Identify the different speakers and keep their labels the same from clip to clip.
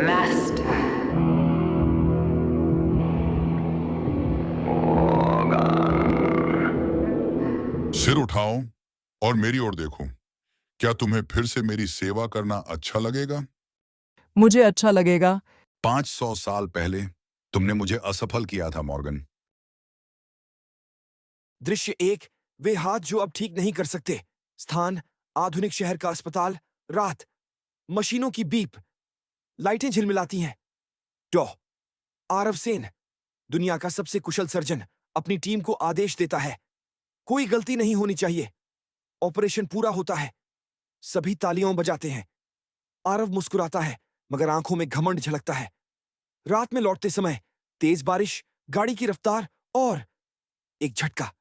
Speaker 1: Master.
Speaker 2: सिर उठाओ और मेरी ओर देखो। क्या तुम्हें फिर से मेरी सेवा करना अच्छा लगेगा?
Speaker 3: मुझे अच्छा लगेगा।
Speaker 2: 500 साल पहले तुमने मुझे असफल किया था, मॉर्गन।
Speaker 4: दृश्य एक, वे हाथ जो अब ठीक नहीं कर सकते। स्थान, आधुनिक शहर का अस्पताल। रात, मशीनों की बीप, लाइटें झिलमिलाती हैं। डॉ आरव सेन, दुनिया का सबसे कुशल सर्जन, अपनी टीम को आदेश देता है, कोई गलती नहीं होनी चाहिए। ऑपरेशन पूरा होता है, सभी तालियां बजाते हैं। आरव मुस्कुराता है, मगर आंखों में घमंड झलकता है। रात में लौटते समय तेज बारिश, गाड़ी की रफ्तार और एक झटका,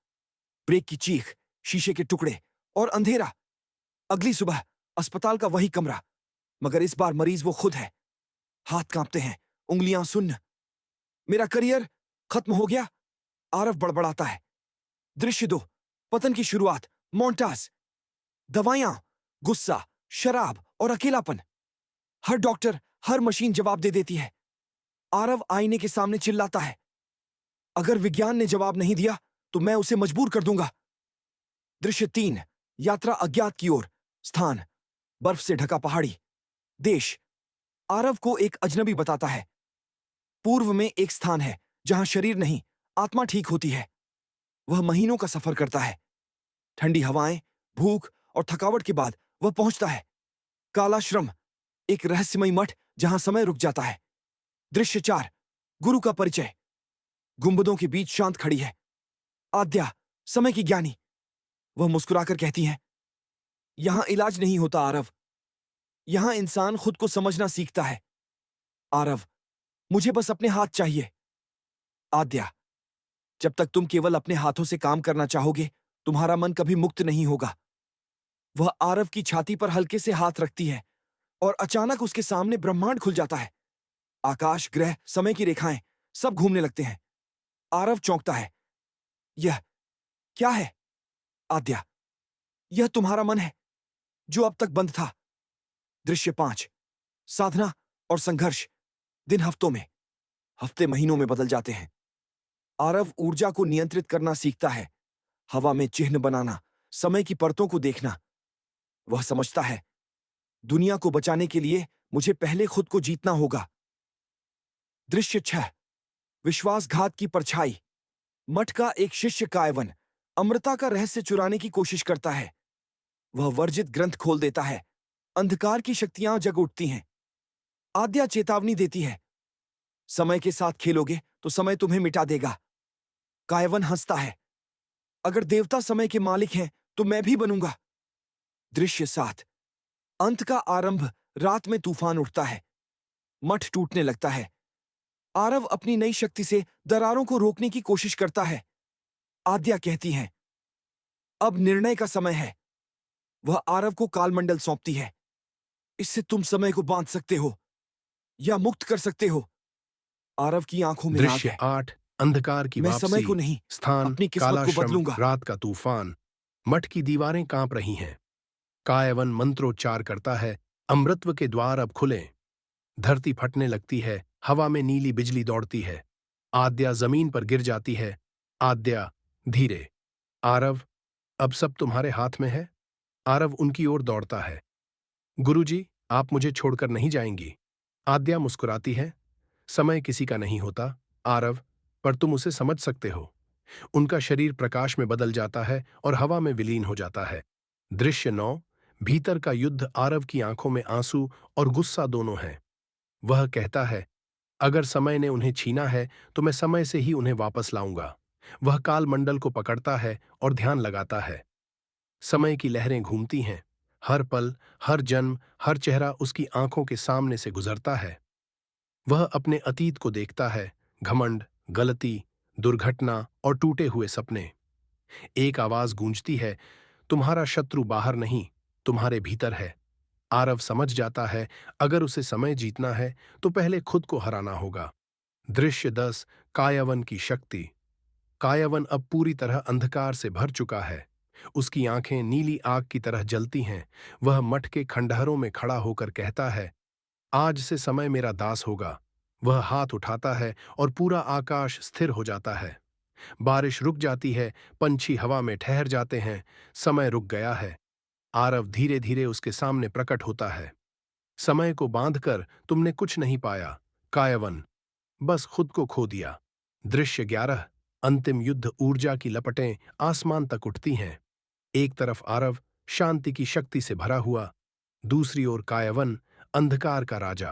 Speaker 4: ब्रेक की चीख, शीशे के टुकड़े और अंधेरा। अगली सुबह अस्पताल का वही कमरा, मगर इस बार मरीज वो खुद है। हाथ कांपते हैं, उंगलियां सुन्न। मेरा करियर खत्म हो गया, आरव बड़बड़ाता है। दृश्य दो, पतन की शुरुआत, मोन्टास। दवाइयां, गुस्सा, शराब और अकेलापन। हर डॉक्टर, हर मशीन जवाब दे देती है। आरव आईने के सामने चिल्लाता है, अगर विज्ञान ने जवाब नहीं दिया तो मैं उसे मजबूर कर दूंगा। दृश्य 3, यात्रा अज्ञात की ओर। स्थान, बर्फ से ढका पहाड़ी। देश, आरव को एक अजनबी बताता है। पूर्व में एक स्थान है जहां शरीर नहीं, आत्मा ठीक होती है। वह महीनों का सफर करता है। ठंडी हवाएं, भूख और थकावट के बाद वह पहुंचता है। काला श्रम, एक रहस्यमयी मठ जहां समय रुक जाता है। दृश्य 4, गुरु का परिचय। गुंबदों के बीच शांत खड़ी है आद्या, समय की ज्ञानी। वह मुस्कुराकर कहती है, यहां इलाज नहीं होता आरव, यहां इंसान खुद को समझना सीखता है। आरव, मुझे बस अपने हाथ चाहिए। आद्या, जब तक तुम केवल अपने हाथों से काम करना चाहोगे, तुम्हारा मन कभी मुक्त नहीं होगा। वह आरव की छाती पर हल्के से हाथ रखती है और अचानक उसके सामने ब्रह्मांड खुल जाता है। आकाश, ग्रह, समय की रेखाएं सब घूमने लगते हैं। आरव चौंकता है। यह क्या है? आद्या, यह तुम्हारा मन है जो अब तक बंद था। दृश्य 5, साधना और संघर्ष। दिन हफ्तों में, हफ्ते महीनों में बदल जाते हैं। आरव ऊर्जा को नियंत्रित करना सीखता है, हवा में चिन्ह बनाना, समय की परतों को देखना। वह समझता है, दुनिया को बचाने के लिए मुझे पहले खुद को जीतना होगा। दृश्य 6, विश्वासघात की परछाई। मठ का एक शिष्य कायवन अमृता का रहस्य चुराने की कोशिश करता है। वह वर्जित ग्रंथ खोल देता है, अंधकार की शक्तियां जग उठती हैं। आद्या चेतावनी देती है, समय के साथ खेलोगे तो समय तुम्हें मिटा देगा। कायवन हंसता है, अगर देवता समय के मालिक हैं तो मैं भी बनूंगा। दृश्य 7, अंत का आरंभ। रात में तूफान उठता है, मठ टूटने लगता है। आरव अपनी नई शक्ति से दरारों को रोकने की कोशिश करता है। आद्या कहती है, अब निर्णय का समय है। वह आरव को कालमंडल सौंपती है। इससे तुम समय को बांध सकते हो या मुक्त कर सकते हो। आरव की आंखों में आग
Speaker 5: दृश्य
Speaker 4: है।
Speaker 5: 8, अंधकार की
Speaker 4: मैं
Speaker 5: वापसी।
Speaker 4: समय को नहीं,
Speaker 5: स्थान,
Speaker 4: अपनी किस्मत
Speaker 5: काला
Speaker 4: को
Speaker 5: श्रम,
Speaker 4: बदलूंगा।
Speaker 5: रात का तूफान। मठ की दीवारें कांप रही हैं। कायवन मंत्रोच्चार करता है, अमृतत्व के द्वार अब खुले। धरती फटने लगती है, हवा में नीली बिजली दौड़ती है। आद्या जमीन पर गिर जाती है। आद्या, धीरे। आरव, अब सब तुम्हारे हाथ में है। आरव उनकी ओर दौड़ता है। गुरुजी, आप मुझे छोड़कर नहीं जाएंगी। आद्या मुस्कुराती है, समय किसी का नहीं होता आरव, पर तुम उसे समझ सकते हो। उनका शरीर प्रकाश में बदल जाता है और हवा में विलीन हो जाता है। दृश्य 9, भीतर का युद्ध। आरव की आंखों में आंसू और गुस्सा दोनों हैं। वह कहता है, अगर समय ने उन्हें छीना है तो मैं समय से ही उन्हें वापस लाऊंगा। वह काल मंडल को पकड़ता है और ध्यान लगाता है। समय की लहरें घूमती हैं। हर पल, हर जन्म, हर चेहरा उसकी आंखों के सामने से गुजरता है। वह अपने अतीत को देखता है, घमंड, गलती, दुर्घटना और टूटे हुए सपने। एक आवाज गूंजती है, तुम्हारा शत्रु बाहर नहीं, तुम्हारे भीतर है। आरव समझ जाता है, अगर उसे समय जीतना है तो पहले खुद को हराना होगा। दृश्य 10, कायवन की शक्ति। कायवन अब पूरी तरह अंधकार से भर चुका है। उसकी आंखें नीली आग की तरह जलती हैं। वह मठ के खंडहरों में खड़ा होकर कहता है, आज से समय मेरा दास होगा। वह हाथ उठाता है और पूरा आकाश स्थिर हो जाता है। बारिश रुक जाती है, पंछी हवा में ठहर जाते हैं, समय रुक गया है। आरव धीरे धीरे उसके सामने प्रकट होता है। समय को बांधकर तुमने कुछ नहीं पाया, कायवन, बस खुद को खो दिया। दृश्य 11। अंतिम युद्ध। ऊर्जा की लपटें आसमान तक उठती हैं। एक तरफ आरव शांति की शक्ति से भरा हुआ, दूसरी ओर कायवन, अंधकार का राजा।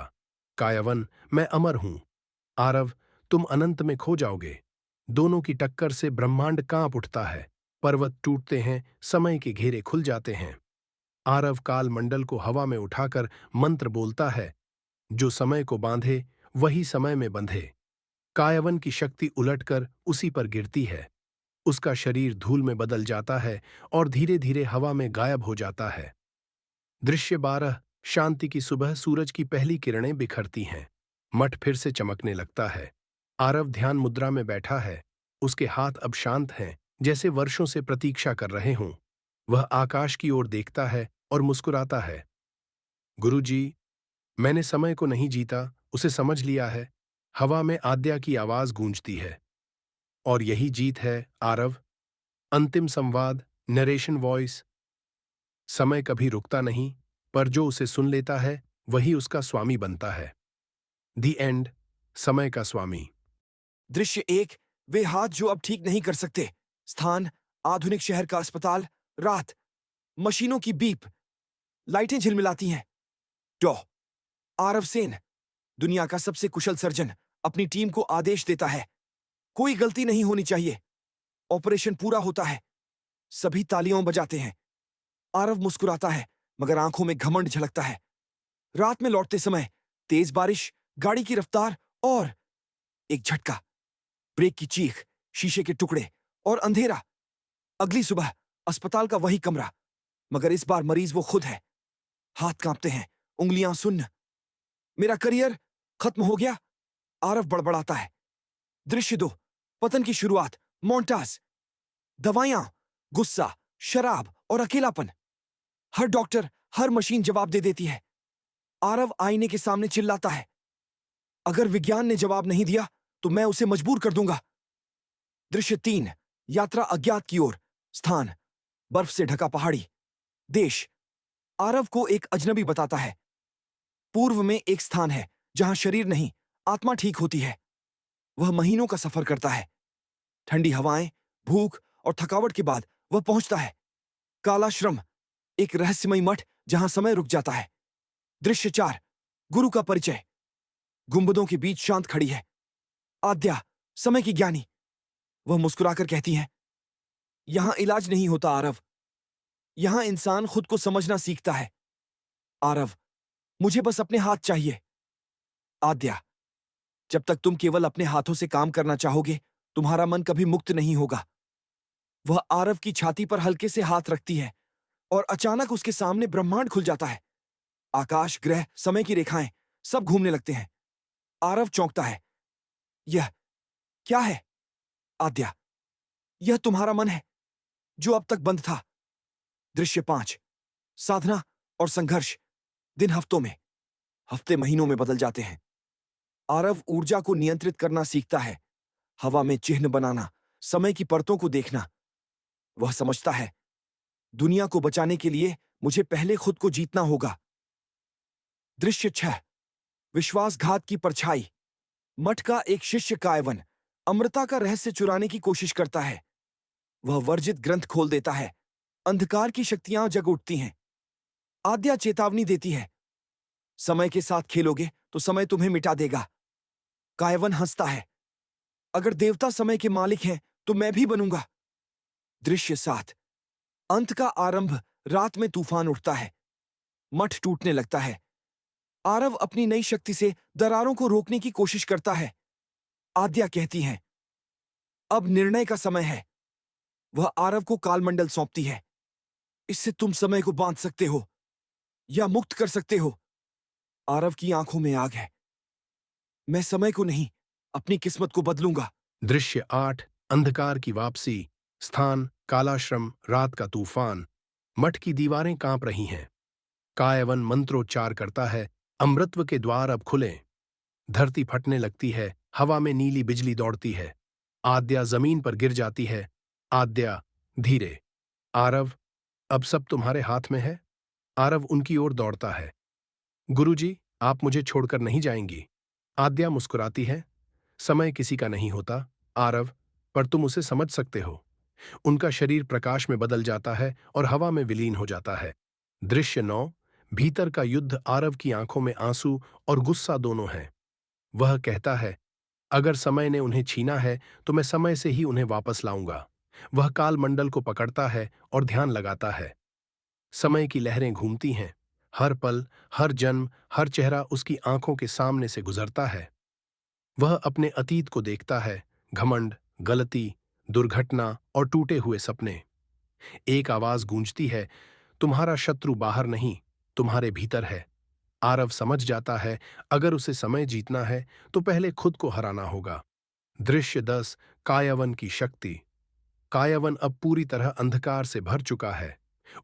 Speaker 5: कायवन, मैं अमर हूं। आरव, तुम अनंत में खो जाओगे। दोनों की टक्कर से ब्रह्मांड कांप उठता है, पर्वत टूटते हैं, समय के घेरे खुल जाते हैं। आरव काल मंडल को हवा में उठाकर मंत्र बोलता है, जो समय को बांधे वही समय में बंधे। कायवन की शक्ति उलटकर उसी पर गिरती है। उसका शरीर धूल में बदल जाता है और धीरे धीरे हवा में गायब हो जाता है। दृश्य 12। शांति की सुबह। सूरज की पहली किरणें बिखरती हैं। मठ फिर से चमकने लगता है। आरव ध्यान मुद्रा में बैठा है। उसके हाथ अब शांत हैं, जैसे वर्षों से प्रतीक्षा कर रहे हों। वह आकाश की ओर देखता है और मुस्कुराता है। गुरुजी, मैंने समय को नहीं जीता, उसे समझ लिया है। हवा में आद्या की आवाज गूंजती है। और यही जीत है, आरव। अंतिम संवाद। Narration voice. समय कभी रुकता नहीं, पर जो उसे सुन लेता है वही उसका स्वामी बनता है। दी एंड। समय का स्वामी।
Speaker 4: दृश्य 1। वे हाथ जो अब ठीक नहीं कर सकते। स्थान, आधुनिक शहर का अस्पताल। रात, मशीनों की बीप, लाइटें झिलमिलाती हैं। डॉ आरव सेन, दुनिया का सबसे कुशल सर्जन, अपनी टीम को आदेश देता है, कोई गलती नहीं होनी चाहिए। ऑपरेशन पूरा होता है। सभी तालियां बजाते हैं। आरव मुस्कुराता है, मगर आंखों में घमंड झलकता है। रात में लौटते समय तेज बारिश, गाड़ी की रफ्तार और एक झटका, ब्रेक की चीख, शीशे के टुकड़े और अंधेरा। अगली सुबह अस्पताल का वही कमरा, मगर इस बार मरीज वो खुद है। हाथ कांपते हैं, उंगलियां सुन्न। मेरा करियर खत्म हो गया, आरव बड़बड़ाता है। दृश्य 2। पतन की शुरुआत। मोन्टास। दवाइयां, गुस्सा, शराब और अकेलापन। हर डॉक्टर, हर मशीन जवाब दे देती है। आरव आईने के सामने चिल्लाता है, अगर विज्ञान ने जवाब नहीं दिया तो मैं उसे मजबूर कर दूंगा। दृश्य 3। यात्रा अज्ञात की ओर। स्थान, बर्फ से ढका पहाड़ी। देश, आरव को एक अजनबी बताता है। पूर्व में एक स्थान है जहां शरीर नहीं, आत्मा ठीक होती है। वह महीनों का सफर करता है। ठंडी हवाएं, भूख और थकावट के बाद वह पहुंचता है। काला श्रम, एक रहस्यमयी मठ जहां समय रुक जाता है। दृश्य 4। गुरु का परिचय। गुंबदों के बीच शांत खड़ी है आद्या, समय की ज्ञानी। वह मुस्कुराकर कहती है, यहां इलाज नहीं होता आरव, यहां इंसान खुद को समझना सीखता है। आरव, मुझे बस अपने हाथ चाहिए। आद्या, जब तक तुम केवल अपने हाथों से काम करना चाहोगे, तुम्हारा मन कभी मुक्त नहीं होगा। वह आरव की छाती पर हल्के से हाथ रखती है और अचानक उसके सामने ब्रह्मांड खुल जाता है। आकाश, ग्रह, समय की रेखाएं सब घूमने लगते हैं। आरव चौंकता है। यह क्या है? आद्या, यह तुम्हारा मन है जो अब तक बंद था। दृश्य 5। साधना और संघर्ष। दिन हफ्तों में, हफ्ते महीनों में बदल जाते हैं। आरव ऊर्जा को नियंत्रित करना सीखता है, हवा में चिन्ह बनाना, समय की परतों को देखना। वह समझता है, दुनिया को बचाने के लिए मुझे पहले खुद को जीतना होगा। दृश्य 6। विश्वासघात की परछाई। मठ का एक शिष्य कायवन अमृता का रहस्य चुराने की कोशिश करता है। वह वर्जित ग्रंथ खोल देता है। अंधकार की शक्तियां जग उठती हैं। आद्या चेतावनी देती है, समय के साथ खेलोगे तो समय तुम्हें मिटा देगा। कायवन हंसता है, अगर देवता समय के मालिक हैं तो मैं भी बनूंगा। दृश्य 7। अंत का आरंभ। रात में तूफान उठता है। मठ टूटने लगता है। आरव अपनी नई शक्ति से दरारों को रोकने की कोशिश करता है। आद्या कहती हैं, अब निर्णय का समय है। वह आरव को कालमंडल सौंपती है। इससे तुम समय को बांध सकते हो या मुक्त कर सकते हो। आरव की आंखों में आग है। मैं समय को नहीं, अपनी किस्मत को बदलूंगा।
Speaker 5: दृश्य 8। अंधकार की वापसी। स्थान, कालाश्रम, रात का तूफान। मठ की दीवारें कांप रही हैं। कायवन मंत्रोच्चार करता है, अमृत्व के द्वार अब खुलें। धरती फटने लगती है, हवा में नीली बिजली दौड़ती है। आद्या जमीन पर गिर जाती है। आद्या, धीरे। आरव, अब सब तुम्हारे हाथ में है। आरव उनकी ओर दौड़ता है। गुरुजी, आप मुझे छोड़कर नहीं जाएंगी। आद्या मुस्कुराती है। समय किसी का नहीं होता, आरव, पर तुम उसे समझ सकते हो। उनका शरीर प्रकाश में बदल जाता है और हवा में विलीन हो जाता है। दृश्य 9। भीतर का युद्ध। आरव की आंखों में आंसू और गुस्सा दोनों हैं। वह कहता है, अगर समय ने उन्हें छीना है तो मैं समय से ही उन्हें वापस लाऊंगा। वह काल मंडल को पकड़ता है और ध्यान लगाता है। समय की लहरें घूमती हैं। हर पल, हर जन्म, हर चेहरा उसकी आंखों के सामने से गुजरता है। वह अपने अतीत को देखता है, घमंड, गलती, दुर्घटना और टूटे हुए सपने। एक आवाज गूंजती है, तुम्हारा शत्रु बाहर नहीं, तुम्हारे भीतर है। आरव समझ जाता है, अगर उसे समय जीतना है तो पहले खुद को हराना होगा। दृश्य 10। कायवन की शक्ति। कायवन अब पूरी तरह अंधकार से भर चुका है।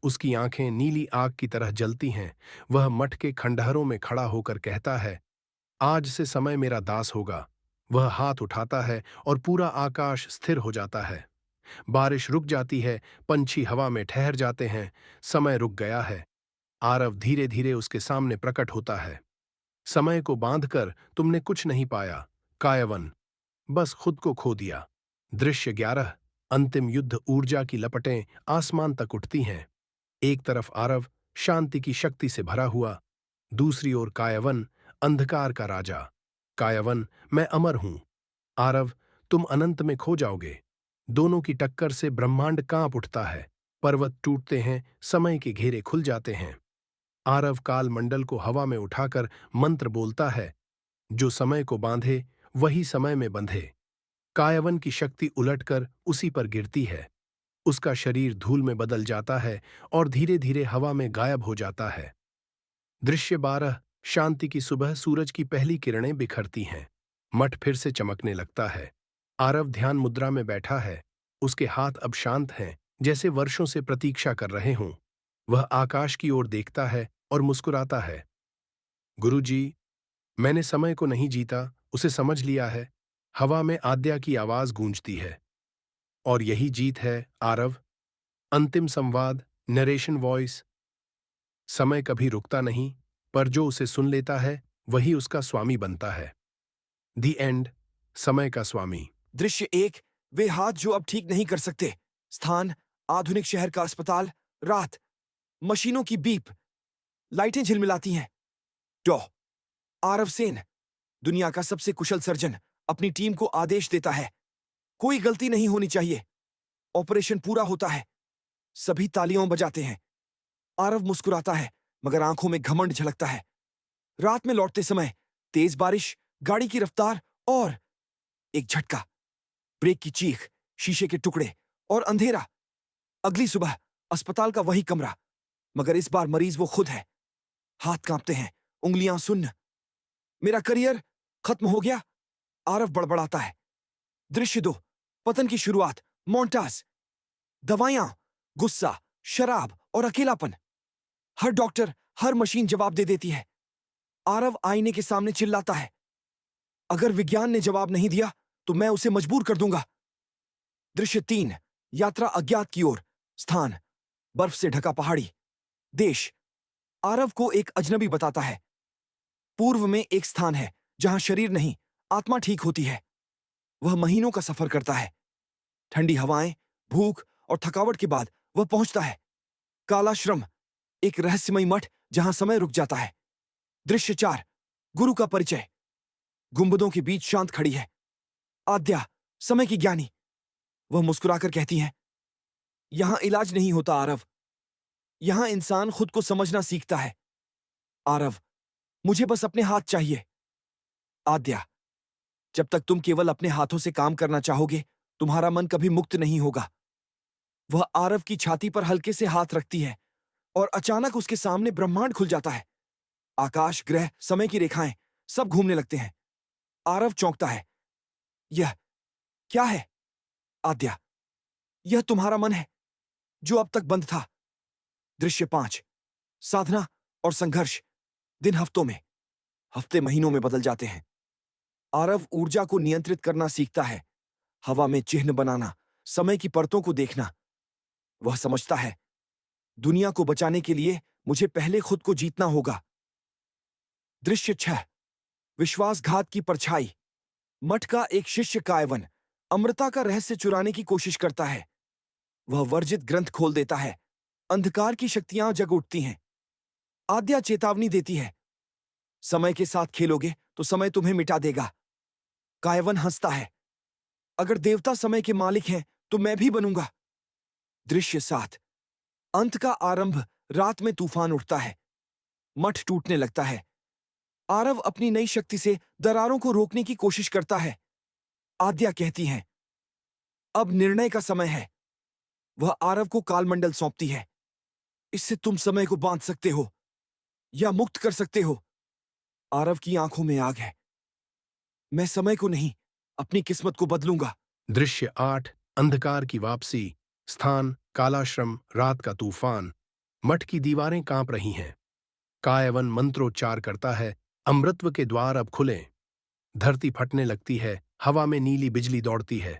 Speaker 5: उसकी आंखें नीली आग की तरह जलती हैं। वह मठ के खंडहरों में खड़ा होकर कहता है, आज से समय मेरा दास होगा। वह हाथ उठाता है और पूरा आकाश स्थिर हो जाता है। बारिश रुक जाती है, पंछी हवा में ठहर जाते हैं। समय रुक गया है। आरव धीरे धीरे उसके सामने प्रकट होता है। समय को बांधकर तुमने कुछ नहीं पाया, कायवन, बस खुद को खो दिया। दृश्य 11। अंतिम युद्ध। ऊर्जा की लपटें आसमान तक उठती हैं। एक तरफ आरव शांति की शक्ति से भरा हुआ, दूसरी ओर कायवन, अंधकार का राजा। कायवन, मैं अमर हूं। आरव, तुम अनंत में खो जाओगे। दोनों की टक्कर से ब्रह्मांड कांप उठता है। पर्वत टूटते हैं, समय के घेरे खुल जाते हैं। आरव काल मंडल को हवा में उठाकर मंत्र बोलता है, जो समय को बांधे वही समय में बंधे। कायवन की शक्ति उलटकर उसी पर गिरती है। उसका शरीर धूल में बदल जाता है और धीरे धीरे हवा में गायब हो जाता है। दृश्य 12। शांति की सुबह। सूरज की पहली किरणें बिखरती हैं। मठ फिर से चमकने लगता है। आरव ध्यान मुद्रा में बैठा है। उसके हाथ अब शांत हैं, जैसे वर्षों से प्रतीक्षा कर रहे हों। वह आकाश की ओर देखता है और मुस्कुराता है। गुरुजी, मैंने समय को नहीं जीता, उसे समझ लिया है। हवा में आद्या की आवाज गूंजती है। और यही जीत है, आरव। अंतिम संवाद। Narration voice. समय कभी रुकता नहीं, पर जो उसे सुन लेता है वही उसका स्वामी बनता है। दी एंड। समय का स्वामी।
Speaker 4: दृश्य 1। वे हाथ जो अब ठीक नहीं कर सकते। स्थान, आधुनिक शहर का अस्पताल। रात, मशीनों की बीप, लाइटें झिलमिलाती हैं। डॉ आरव सेन, दुनिया का सबसे कुशल सर्जन, अपनी टीम को आदेश देता है, कोई गलती नहीं होनी चाहिए। ऑपरेशन पूरा होता है। सभी तालियां बजाते हैं। आरव मुस्कुराता है, मगर आंखों में घमंड झलकता है। रात में लौटते समय तेज बारिश, गाड़ी की रफ्तार और एक झटका, ब्रेक की चीख, शीशे के टुकड़े और अंधेरा। अगली सुबह अस्पताल का वही कमरा, मगर इस बार मरीज वो खुद है। हाथ कांपते हैं, उंगलियां सुन्न। मेरा करियर खत्म हो गया, आरव बड़बड़ाता है। दृश्य 2। पतन की शुरुआत। मोन्टास। दवाइयां, गुस्सा, शराब और अकेलापन। हर डॉक्टर, हर मशीन जवाब दे देती है। आरव आईने के सामने चिल्लाता है, अगर विज्ञान ने जवाब नहीं दिया तो मैं उसे मजबूर कर दूंगा। दृश्य 3। यात्रा अज्ञात की ओर। स्थान, बर्फ से ढका पहाड़ी। देश, आरव को एक अजनबी बताता है। पूर्व में एक स्थान है जहां शरीर नहीं, आत्मा ठीक होती है। वह महीनों का सफर करता है। ठंडी हवाएं, भूख और थकावट के बाद वह पहुंचता है। कालाश्रम, एक रहस्यमयी मठ जहां समय रुक जाता है। दृश्य 4। गुरु का परिचय। गुंबदों के बीच शांत खड़ी है आद्या, समय की ज्ञानी। वह मुस्कुराकर कहती है, यहां इलाज नहीं होता आरव, यहां इंसान खुद को समझना सीखता है। आरव, मुझे बस अपने हाथ चाहिए। आद्या, जब तक तुम केवल अपने हाथों से काम करना चाहोगे, तुम्हारा मन कभी मुक्त नहीं होगा। वह आरव की छाती पर हल्के से हाथ रखती है और अचानक उसके सामने ब्रह्मांड खुल जाता है। आकाश, ग्रह, समय की रेखाएं सब घूमने लगते हैं। आरव चौंकता है। यह क्या है? आद्या, यह तुम्हारा मन है जो अब तक बंद था। दृश्य 5। साधना और संघर्ष। दिन हफ्तों में, हफ्ते महीनों में बदल जाते हैं। आरव ऊर्जा को नियंत्रित करना सीखता है, हवा में चिन्ह बनाना, समय की परतों को देखना। वह समझता है, दुनिया को बचाने के लिए मुझे पहले खुद को जीतना होगा। दृश्य 6। विश्वासघात की परछाई। मठ का एक शिष्य कायवन अमृता का रहस्य चुराने की कोशिश करता है। वह वर्जित ग्रंथ खोल देता है। अंधकार की शक्तियां जग उठती हैं। आद्या चेतावनी देती है, समय के साथ खेलोगे तो समय तुम्हें मिटा देगा। कायवन हंसता है, अगर देवता समय के मालिक हैं तो मैं भी बनूंगा। दृश्य 7। अंत का आरंभ। रात में तूफान उठता है। मठ टूटने लगता है। आरव अपनी नई शक्ति से दरारों को रोकने की कोशिश करता है। आद्या कहती हैं, अब निर्णय का समय है। वह आरव को कालमंडल सौंपती है। इससे तुम समय को बांध सकते हो या मुक्त कर सकते हो। आरव की आंखों में आग है। मैं समय को नहीं, अपनी किस्मत को बदलूंगा।
Speaker 5: दृश्य 8। अंधकार की वापसी। स्थान कालाश्रम। रात का तूफान। मठ की दीवारें कांप रही हैं। कायवन मंत्रोच्चार करता है, अमृत्व के द्वार अब खुलें। धरती फटने लगती है। हवा में नीली बिजली दौड़ती है।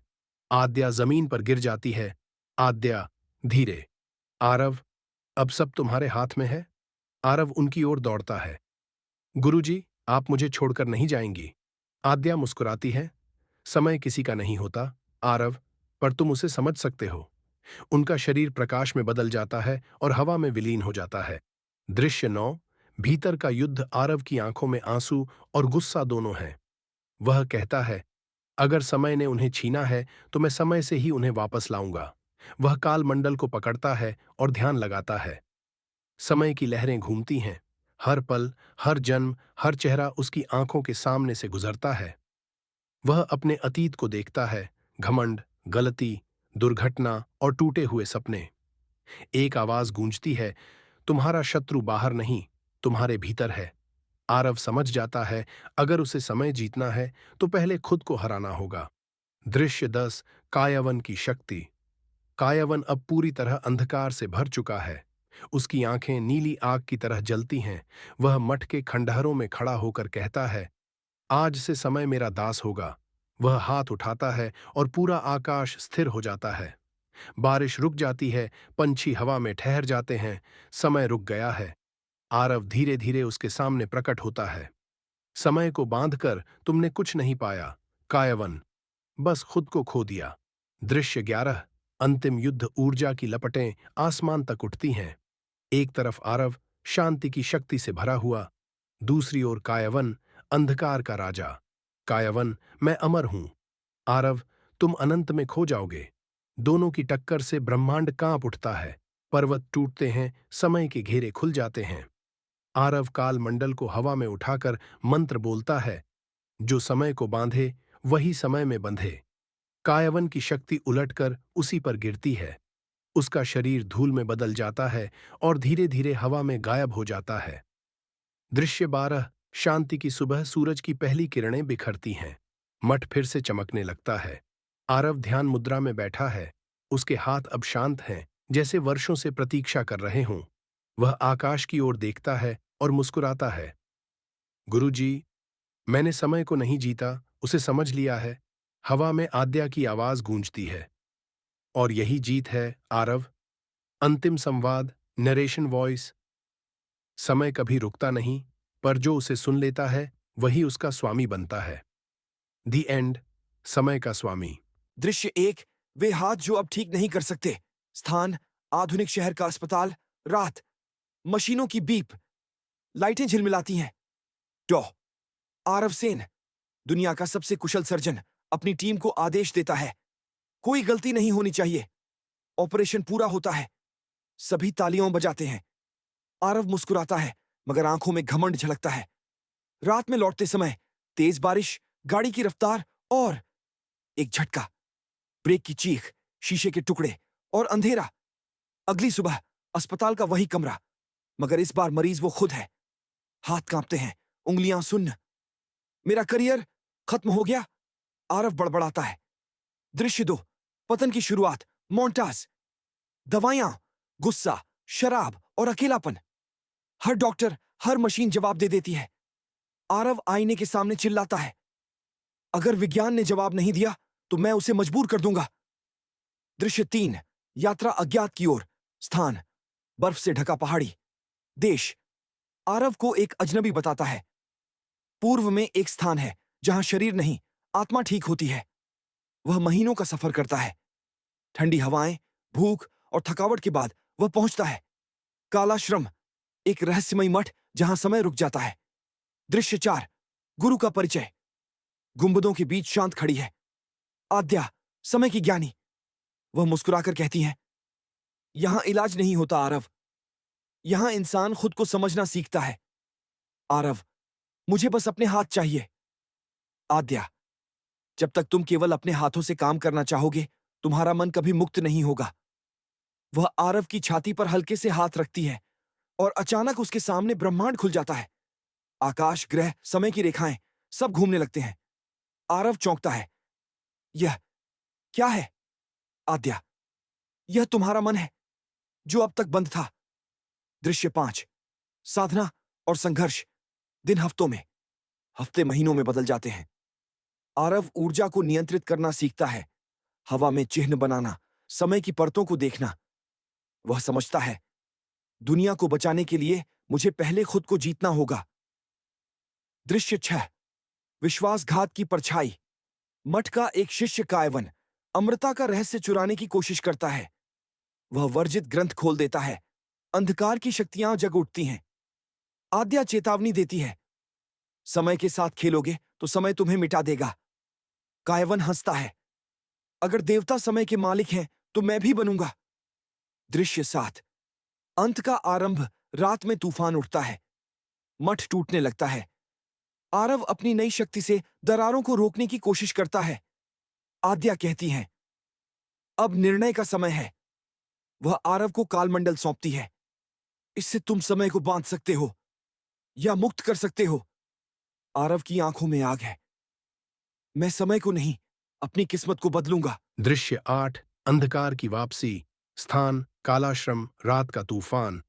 Speaker 5: आद्या जमीन पर गिर जाती है। आद्या, धीरे। आरव, अब सब तुम्हारे हाथ में है। आरव उनकी ओर दौड़ता है। गुरुजी, आप मुझे छोड़कर नहीं जाएंगी। आद्या मुस्कुराती है, समय किसी का नहीं होता आरव, पर तुम उसे समझ सकते हो। उनका शरीर प्रकाश में बदल जाता है और हवा में विलीन हो जाता है। दृश्य 9। भीतर का युद्ध। आरव की आंखों में आंसू और गुस्सा दोनों हैं। वह कहता है, अगर समय ने उन्हें छीना है तो मैं समय से ही उन्हें वापस लाऊंगा। वह काल मंडल को पकड़ता है और ध्यान लगाता है। समय की लहरें घूमती हैं। हर पल, हर जन्म, हर चेहरा उसकी आंखों के सामने से गुजरता है। वह अपने अतीत को देखता है, घमंड, गलती, दुर्घटना और टूटे हुए सपने। एक आवाज गूंजती है, तुम्हारा शत्रु बाहर नहीं, तुम्हारे भीतर है। आरव समझ जाता है, अगर उसे समय जीतना है तो पहले खुद को हराना होगा। दृश्य 10। कायवन की शक्ति। कायवन अब पूरी तरह अंधकार से भर चुका है। उसकी आंखें नीली आग की तरह जलती हैं। वह मठ के खंडहरों में खड़ा होकर कहता है, आज से समय मेरा दास होगा। वह हाथ उठाता है और पूरा आकाश स्थिर हो जाता है। बारिश रुक जाती है, पंछी हवा में ठहर जाते हैं। समय रुक गया है। आरव धीरे धीरे उसके सामने प्रकट होता है। समय को बांधकर तुमने कुछ नहीं पाया कायवन, बस खुद को खो दिया। दृश्य 11। अंतिम युद्ध। ऊर्जा की लपटें आसमान तक उठती हैं। एक तरफ आरव शांति की शक्ति से भरा हुआ, दूसरी ओर कायवन, अंधकार का राजा। कायवन, मैं अमर हूं। आरव, तुम अनंत में खो जाओगे। दोनों की टक्कर से ब्रह्मांड कांप उठता है। पर्वत टूटते हैं, समय के घेरे खुल जाते हैं। आरव काल मंडल को हवा में उठाकर मंत्र बोलता है, जो समय को बांधे वही समय में बंधे। कायवन की शक्ति उलटकर उसी पर गिरती है। उसका शरीर धूल में बदल जाता है और धीरे धीरे हवा में गायब हो जाता है। दृश्य 12। शांति की सुबह। सूरज की पहली किरणें बिखरती हैं। मठ फिर से चमकने लगता है। आरव ध्यान मुद्रा में बैठा है। उसके हाथ अब शांत हैं, जैसे वर्षों से प्रतीक्षा कर रहे हों। वह आकाश की ओर देखता है और मुस्कुराता है। गुरुजी, मैंने समय को नहीं जीता, उसे समझ लिया है। हवा में आद्या की आवाज गूंजती है। और यही जीत है आरव। अंतिम संवाद। Narration voice. समय कभी रुकता नहीं, पर जो उसे सुन लेता है वही उसका स्वामी बनता है। दी एंड। समय का स्वामी।
Speaker 4: दृश्य 1। वे हाथ जो अब ठीक नहीं कर सकते। स्थान आधुनिक शहर का अस्पताल। रात, मशीनों की बीप, लाइटें झिलमिलाती हैं। डॉ आरव सेन, दुनिया का सबसे कुशल सर्जन, अपनी टीम को आदेश देता है, कोई गलती नहीं होनी चाहिए। ऑपरेशन पूरा होता है। सभी तालियां बजाते हैं। आरव मुस्कुराता है, मगर आंखों में घमंड झलकता है। रात में लौटते समय तेज बारिश, गाड़ी की रफ्तार और एक झटका, ब्रेक की चीख, शीशे के टुकड़े और अंधेरा। अगली सुबह अस्पताल का वही कमरा, मगर इस बार मरीज वो खुद है। हाथ कांपते हैं, उंगलियां सुन्न। मेरा करियर खत्म हो गया, आरव बड़बड़ाता है। दृश्य 2। पतन की शुरुआत। मोन्टास। दवाइयां, गुस्सा, शराब और अकेलापन। हर डॉक्टर, हर मशीन जवाब दे देती है। आरव आईने के सामने चिल्लाता है, अगर विज्ञान ने जवाब नहीं दिया तो मैं उसे मजबूर कर दूंगा। दृश्य 3, यात्रा अज्ञात की ओर। स्थान, बर्फ से ढका पहाड़ी। देश, आरव को एक अजनबी बताता है। पूर्व में एक स्थान है जहां शरीर नहीं, आत्मा ठीक होती है। वह महीनों का सफर करता है। ठंडी हवाएं, भूख और थकावट के बाद वह पहुंचता है। कालाश्रम, एक रहस्यमयी मठ जहां समय रुक जाता है। दृश्य 4, गुरु का परिचय। गुंबदों के बीच शांत खड़ी है आद्या, समय की ज्ञानी। वह मुस्कुराकर कहती है, यहां इलाज नहीं होता आरव, यहां इंसान खुद को समझना सीखता है। आरव, मुझे बस अपने हाथ चाहिए। आद्या, जब तक तुम केवल अपने हाथों से काम करना चाहोगे तुम्हारा मन कभी मुक्त नहीं होगा। वह आरव की छाती पर हल्के से हाथ रखती है और अचानक उसके सामने ब्रह्मांड खुल जाता है। आकाश, ग्रह, समय की रेखाएं सब घूमने लगते हैं। आरव चौंकता है। यह क्या है? आद्या, यह तुम्हारा मन है जो अब तक बंद था। दृश्य 5, साधना और संघर्ष। दिन हफ्तों में, हफ्ते महीनों में बदल जाते हैं। आरव ऊर्जा को नियंत्रित करना सीखता है, हवा में चिन्ह बनाना, समय की परतों को देखना। वह समझता है, दुनिया को बचाने के लिए मुझे पहले खुद को जीतना होगा। दृश्य 6, विश्वासघात की परछाई। मठ का एक शिष्य कायवन अमृता का रहस्य चुराने की कोशिश करता है। वह वर्जित ग्रंथ खोल देता है। अंधकार की शक्तियां जग उठती हैं। आद्या चेतावनी देती है, समय के साथ खेलोगे तो समय तुम्हें मिटा देगा। कायवन हंसता है, अगर देवता समय के मालिक हैं तो मैं भी बनूंगा। दृश्य 7, अंत का आरंभ। रात में तूफान उठता है, मठ टूटने लगता है। आरव अपनी नई शक्ति से दरारों को रोकने की कोशिश करता है। आद्या कहती हैं, अब निर्णय का समय है। वह आरव को कालमंडल सौंपती है। इससे तुम समय को बांध सकते हो या मुक्त कर सकते हो। आरव की आंखों में आग है। मैं समय को नहीं, अपनी किस्मत को बदलूंगा।
Speaker 5: दृश्य 8, अंधकार की वापसी। स्थान, कालाश्रम, रात का तूफान।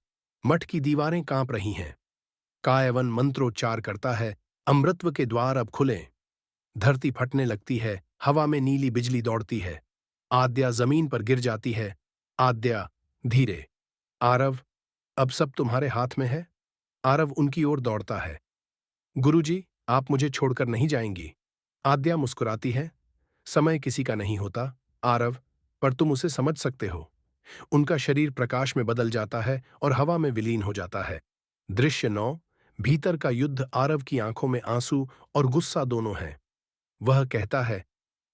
Speaker 5: मठ की दीवारें कांप रही हैं। कायवन मंत्रोच्चार करता है, अमृतत्व के द्वार अब खुलें। धरती फटने लगती है, हवा में नीली बिजली दौड़ती है। आद्या जमीन पर गिर जाती है। आद्या, धीरे। आरव, अब सब तुम्हारे हाथ में है। आरव उनकी ओर दौड़ता है। गुरुजी, आप मुझे छोड़कर नहीं जाएंगी। आद्या मुस्कुराती है, समय किसी का नहीं होता आरव, पर तुम उसे समझ सकते हो। उनका शरीर प्रकाश में बदल जाता है और हवा में विलीन हो जाता है। दृश्य 9, भीतर का युद्ध। आरव की आंखों में आंसू और गुस्सा दोनों हैं। वह कहता है,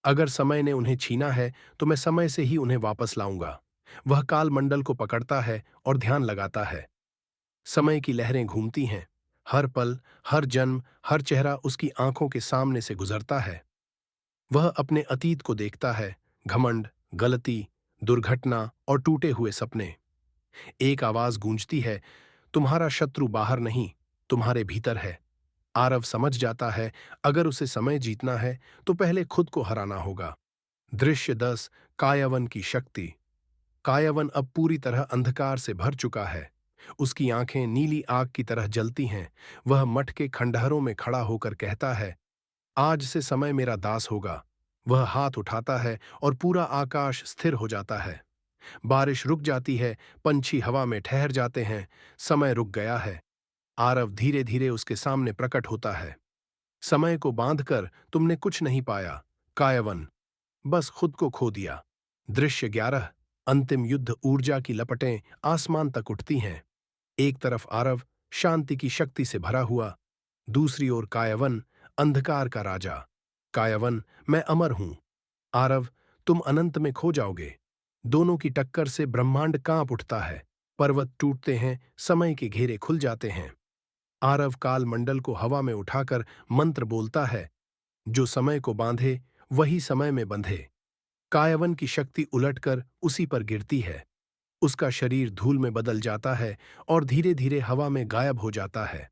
Speaker 5: अगर समय ने उन्हें छीना है तो मैं समय से ही उन्हें वापस लाऊंगा। वह काल मंडल को पकड़ता है और ध्यान लगाता है। समय की लहरें घूमती हैं। हर पल, हर जन्म, हर चेहरा उसकी आंखों के सामने से गुजरता है। वह अपने अतीत को देखता है, घमंड, गलती, दुर्घटना और टूटे हुए सपने। एक आवाज गूंजती है, तुम्हारा शत्रु बाहर नहीं, तुम्हारे भीतर है। आरव समझ जाता है, अगर उसे समय जीतना है तो पहले खुद को हराना होगा। दृश्य 10, कायवन की शक्ति। कायवन अब पूरी तरह अंधकार से भर चुका है। उसकी आंखें नीली आग की तरह जलती हैं। वह मठ के खंडहरों में खड़ा होकर कहता है, आज से समय मेरा दास होगा। वह हाथ उठाता है और पूरा आकाश स्थिर हो जाता है। बारिश रुक जाती है, पंछी हवा में ठहर जाते हैं। समय रुक गया है। आरव धीरे धीरे उसके सामने प्रकट होता है। समय को बांधकर तुमने कुछ नहीं पाया कायवन, बस खुद को खो दिया। दृश्य 11, अंतिम युद्ध। ऊर्जा की लपटें आसमान तक उठती हैं। एक तरफ आरव शांति की शक्ति से भरा हुआ, दूसरी ओर कायवन, अंधकार का राजा। कायवन, मैं अमर हूं। आरव, तुम अनंत में खो जाओगे। दोनों की टक्कर से ब्रह्मांड कांप उठता है। पर्वत टूटते हैं, समय के घेरे खुल जाते हैं। आरव काल मंडल को हवा में उठाकर मंत्र बोलता है, जो समय को बांधे वही समय में बंधे। कायवन की शक्ति उलटकर उसी पर गिरती है। उसका शरीर धूल में बदल जाता है और धीरे धीरे हवा में गायब हो जाता है।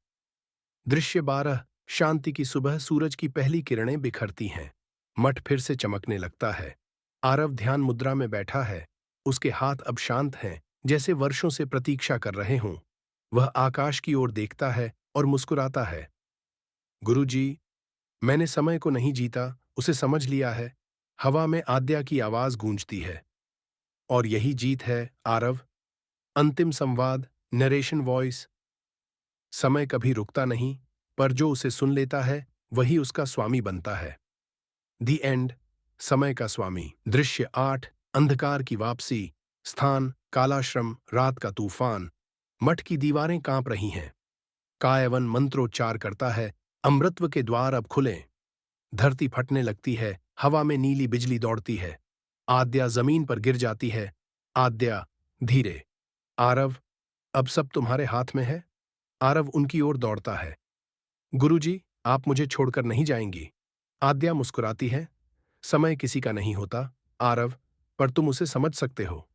Speaker 5: दृश्य 12, शांति की सुबह। सूरज की पहली किरणें बिखरती हैं। मठ फिर से चमकने लगता है। आरव ध्यान मुद्रा में बैठा है। उसके हाथ अब शांत हैं, जैसे वर्षों से प्रतीक्षा कर रहे हों। वह आकाश की ओर देखता है और मुस्कुराता है। गुरुजी, मैंने समय को नहीं जीता, उसे समझ लिया है। हवा में आद्या की आवाज गूंजती है। और यही जीत है, आरव। अंतिम संवाद, नरेशन वॉइस। समय कभी रुकता नहीं, पर जो उसे सुन लेता है, वही उसका स्वामी बनता है। दी एंड। समय का स्वामी। दृश्य 8। अंधकार की वापसी। स्थान, कालाश्रम, रात का तूफान। मठ की दीवारें कांप रही हैं। कायवन मंत्रोच्चार करता है, अमृतत्व के द्वार अब खुलें। धरती फटने लगती है, हवा में नीली बिजली दौड़ती है। आद्या जमीन पर गिर जाती है। आद्या, धीरे। आरव, अब सब तुम्हारे हाथ में है। आरव उनकी ओर दौड़ता है। गुरुजी, आप मुझे छोड़कर नहीं जाएंगी। आद्या मुस्कुराती है। समय किसी का नहीं होता, आरव, पर तुम उसे समझ सकते हो।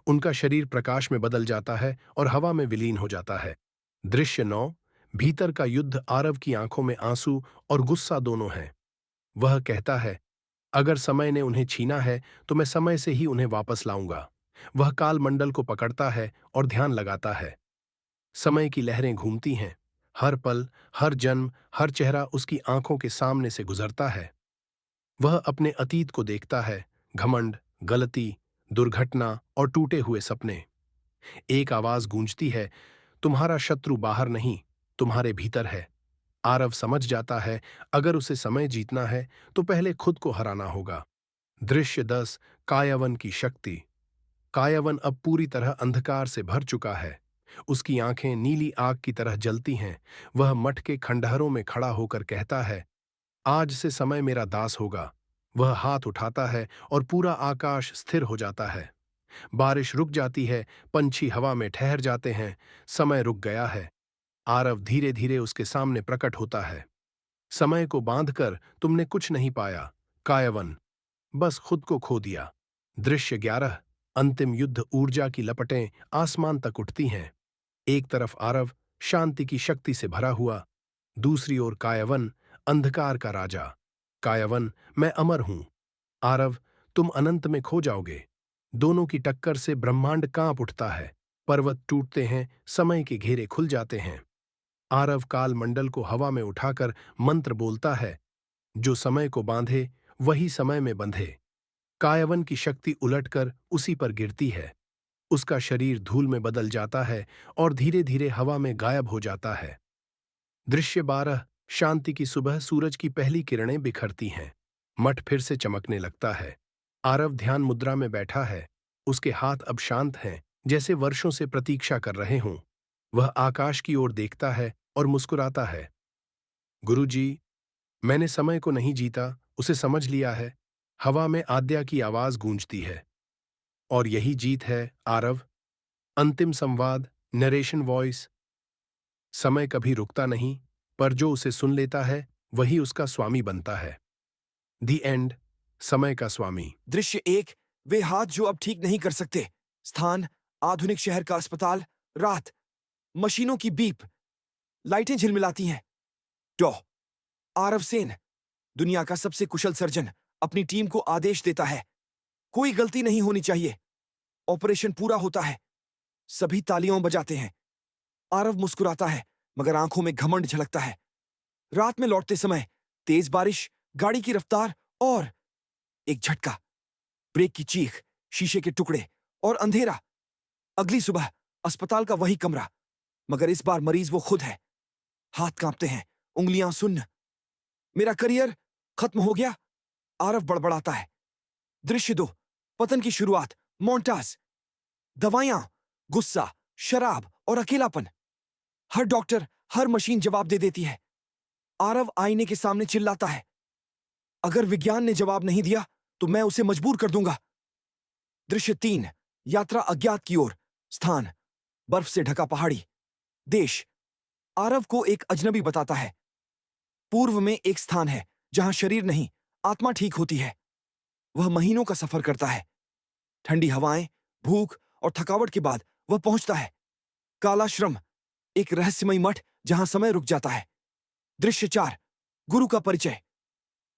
Speaker 5: उनका शरीर प्रकाश में बदल जाता है और हवा में विलीन हो जाता है। दृश्य 9। भीतर का युद्ध। आरव की आंखों में आंसू और गुस्सा दोनों हैं। वह कहता है, अगर समय ने उन्हें छीना है तो मैं समय से ही उन्हें वापस लाऊंगा। वह काल मंडल को पकड़ता है और ध्यान लगाता है। समय की लहरें घूमती हैं। हर पल, हर जन्म, हर चेहरा उसकी आंखों के सामने से गुजरता है। वह अपने अतीत को देखता है, घमंड, गलती, दुर्घटना और टूटे हुए सपने। एक आवाज गूंजती है, तुम्हारा शत्रु बाहर नहीं, तुम्हारे भीतर है। आरव समझ जाता है, अगर उसे समय जीतना है तो पहले खुद को हराना होगा। दृश्य 10। कायवन की शक्ति। कायवन अब पूरी तरह अंधकार से भर चुका है। उसकी आंखें नीली आग की तरह जलती हैं। वह मठ के खंडहरों में खड़ा होकर कहता है, आज से समय मेरा दास होगा। वह हाथ उठाता है और पूरा आकाश स्थिर हो जाता है। बारिश रुक जाती है, पंछी हवा में ठहर जाते हैं। समय रुक गया है। आरव धीरे धीरे उसके सामने प्रकट होता है। समय को बांधकर तुमने कुछ नहीं पाया, कायवन, बस खुद को खो दिया। दृश्य 11। अंतिम युद्ध। ऊर्जा की लपटें आसमान तक उठती हैं। एक तरफ आरव, शांति की शक्ति से भरा हुआ। दूसरी ओर कायवन, अंधकार का राजा। कायवन, मैं अमर हूं। आरव, तुम अनंत में खो जाओगे। दोनों की टक्कर से ब्रह्मांड कांप उठता है। पर्वत टूटते हैं, समय के घेरे खुल जाते हैं। आरव काल मंडल को हवा में उठाकर मंत्र बोलता है, जो समय को बांधे वही समय में बंधे। कायवन की शक्ति उलटकर उसी पर गिरती है। उसका शरीर धूल में बदल जाता है और धीरे धीरे हवा में गायब हो जाता है। दृश्य 12। शांति की सुबह। सूरज की पहली किरणें बिखरती हैं। मठ फिर से चमकने लगता है। आरव ध्यान मुद्रा में बैठा है। उसके हाथ अब शांत हैं, जैसे वर्षों से प्रतीक्षा कर रहे हों। वह आकाश की ओर देखता है और मुस्कुराता है। गुरुजी, मैंने समय को नहीं जीता, उसे समझ लिया है। हवा में आद्या की आवाज गूंजती है। और यही जीत है, आरव। अंतिम संवाद, नरेशन वॉइस। समय कभी रुकता नहीं, पर जो उसे सुन लेता है, वही उसका स्वामी बनता है। दी एंड। समय का स्वामी।
Speaker 4: दृश्य 1। वे हाथ जो अब ठीक नहीं कर सकते। स्थान, आधुनिक शहर का अस्पताल। रात, मशीनों की बीप, लाइटें झिलमिलाती हैं। डॉ आरव सेन, दुनिया का सबसे कुशल सर्जन, अपनी टीम को आदेश देता है, कोई गलती नहीं होनी चाहिए। ऑपरेशन पूरा होता है। सभी तालियां बजाते हैं। आरव मुस्कुराता है, मगर आंखों में घमंड झलकता है। रात में लौटते समय तेज बारिश, गाड़ी की रफ्तार और एक झटका, ब्रेक की चीख, शीशे के टुकड़े और अंधेरा। अगली सुबह अस्पताल का वही कमरा, मगर इस बार मरीज वो खुद है। हाथ कांपते हैं, उंगलियां सुन्न। मेरा करियर खत्म हो गया, आरव बड़बड़ाता है। दृश्य 2। पतन की शुरुआत। मोन्टाज, दवाइयां, गुस्सा, शराब और अकेलापन। हर डॉक्टर, हर मशीन जवाब दे देती है। आरव आईने के सामने चिल्लाता है, अगर विज्ञान ने जवाब नहीं दिया तो मैं उसे मजबूर कर दूंगा। दृश्य 3। यात्रा अज्ञात की ओर। स्थान, बर्फ से ढका पहाड़ी। देश, आरव को एक अजनबी बताता है। पूर्व में एक स्थान है जहां शरीर नहीं, आत्मा ठीक होती है। वह महीनों का सफर करता है। ठंडी हवाएं, भूख और थकावट के बाद वह पहुंचता है। कालाश्रम, एक रहस्यमयी मठ जहां समय रुक जाता है। दृश्य 4। गुरु का परिचय।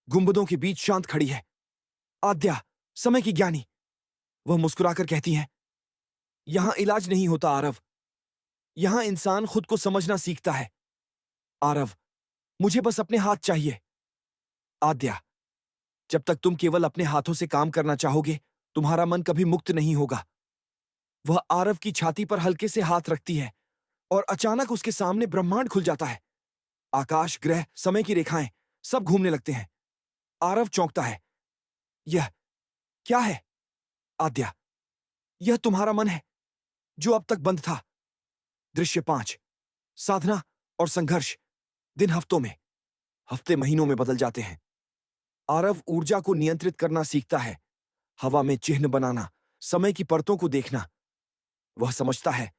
Speaker 4: गुंबदों के बीच शांत खड़ी है आद्या, समय की ज्ञानी। वह मुस्कुराकर कहती है, यहां इलाज नहीं होता आरव, यहां इंसान खुद को समझना सीखता है। आरव, मुझे बस अपने हाथ चाहिए। आद्या, जब तक तुम केवल अपने हाथों से काम करना चाहोगे, तुम्हारा मन कभी मुक्त नहीं होगा। वह आरव की छाती पर हल्के से हाथ रखती है और अचानक उसके सामने ब्रह्मांड खुल जाता है। आकाश, ग्रह, समय की रेखाएं सब घूमने लगते हैं। आरव चौंकता है। यह क्या है? आद्या, यह तुम्हारा मन है जो अब तक बंद था। दृश्य 5। साधना और संघर्ष। दिन हफ्तों में, हफ्ते महीनों में बदल जाते हैं। आरव ऊर्जा को नियंत्रित करना सीखता है, हवा में चिन्ह बनाना, समय की परतों को देखना। वह समझता है,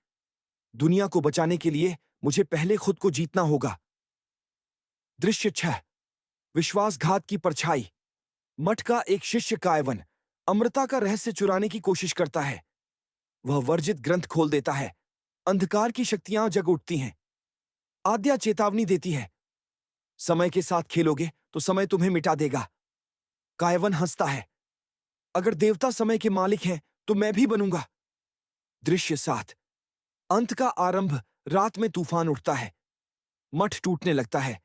Speaker 4: दुनिया को बचाने के लिए मुझे पहले खुद को जीतना होगा। दृश्य 6। विश्वासघात की परछाई। मठ का एक शिष्य कायवन अमृता का रहस्य चुराने की कोशिश करता है। वह वर्जित ग्रंथ खोल देता है। अंधकार की शक्तियां जग उठती हैं। आद्या चेतावनी देती है, समय के साथ खेलोगे तो समय तुम्हें मिटा देगा। कायवन हंसता है, अगर देवता समय के मालिक हैं तो मैं भी बनूंगा। दृश्य 7। अंत का आरंभ। रात में तूफान उठता है। मठ टूटने लगता है।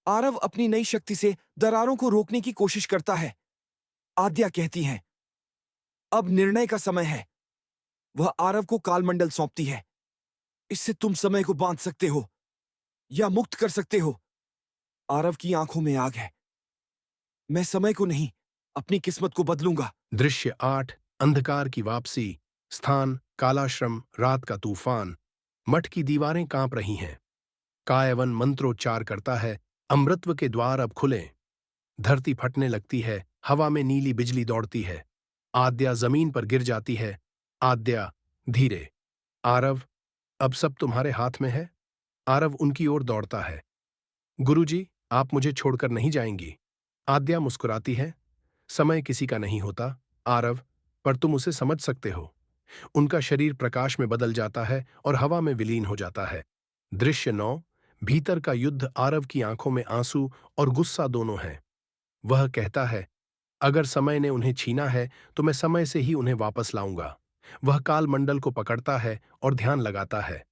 Speaker 4: आरव अपनी नई शक्ति से दरारों को रोकने की कोशिश करता है। आद्या कहती है, अब निर्णय का समय है। वह आरव को कालमंडल सौंपती है। इससे तुम समय को बांध सकते हो या मुक्त कर सकते हो। आरव की आंखों में आग है। मैं समय को नहीं, अपनी किस्मत को बदलूंगा।
Speaker 5: दृश्य 8। अंधकार की वापसी। स्थान कालाश्रम। रात का तूफान। मठ की दीवारें कांप रही हैं। कायवन मंत्रोच्चार करता है, अमृतत्व के द्वार अब खुलें। धरती फटने लगती है, हवा में नीली बिजली दौड़ती है। आद्या जमीन पर गिर जाती है। आद्या, धीरे। आरव, अब सब तुम्हारे हाथ में है। आरव उनकी ओर दौड़ता है। गुरुजी, आप मुझे छोड़कर नहीं जाएंगी। आद्या मुस्कुराती है। समय किसी का नहीं होता, आरव, पर तुम उसे समझ सकते हो। उनका शरीर प्रकाश में बदल जाता है और हवा में विलीन हो जाता है। दृश्य 9। भीतर का युद्ध। आरव की आंखों में आंसू और गुस्सा दोनों हैं। वह कहता है, अगर समय ने उन्हें छीना है तो मैं समय से ही उन्हें वापस लाऊंगा। वह कालमंडल को पकड़ता है और ध्यान लगाता है।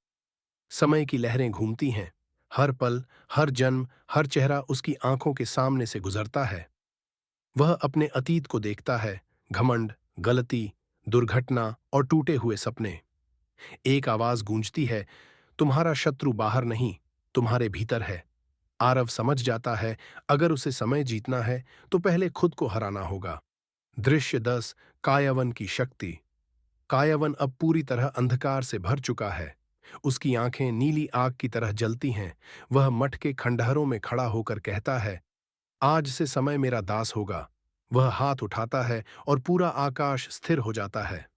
Speaker 5: समय की लहरें घूमती हैं। हर पल, हर जन्म, हर चेहरा उसकी आंखों के सामने से गुजरता है। वह अपने अतीत को देखता है, घमंड, गलती, दुर्घटना और टूटे हुए सपने। एक आवाज गूंजती है, तुम्हारा शत्रु बाहर नहीं, तुम्हारे भीतर है। आरव समझ जाता है, अगर उसे समय जीतना है तो पहले खुद को हराना होगा। दृश्य 10। कायवन की शक्ति। कायवन अब पूरी तरह अंधकार से भर चुका है। उसकी आंखें नीली आग की तरह जलती हैं। वह मठ के खंडहरों में खड़ा होकर कहता है, आज से समय मेरा दास होगा। वह हाथ उठाता है और पूरा आकाश स्थिर हो जाता है।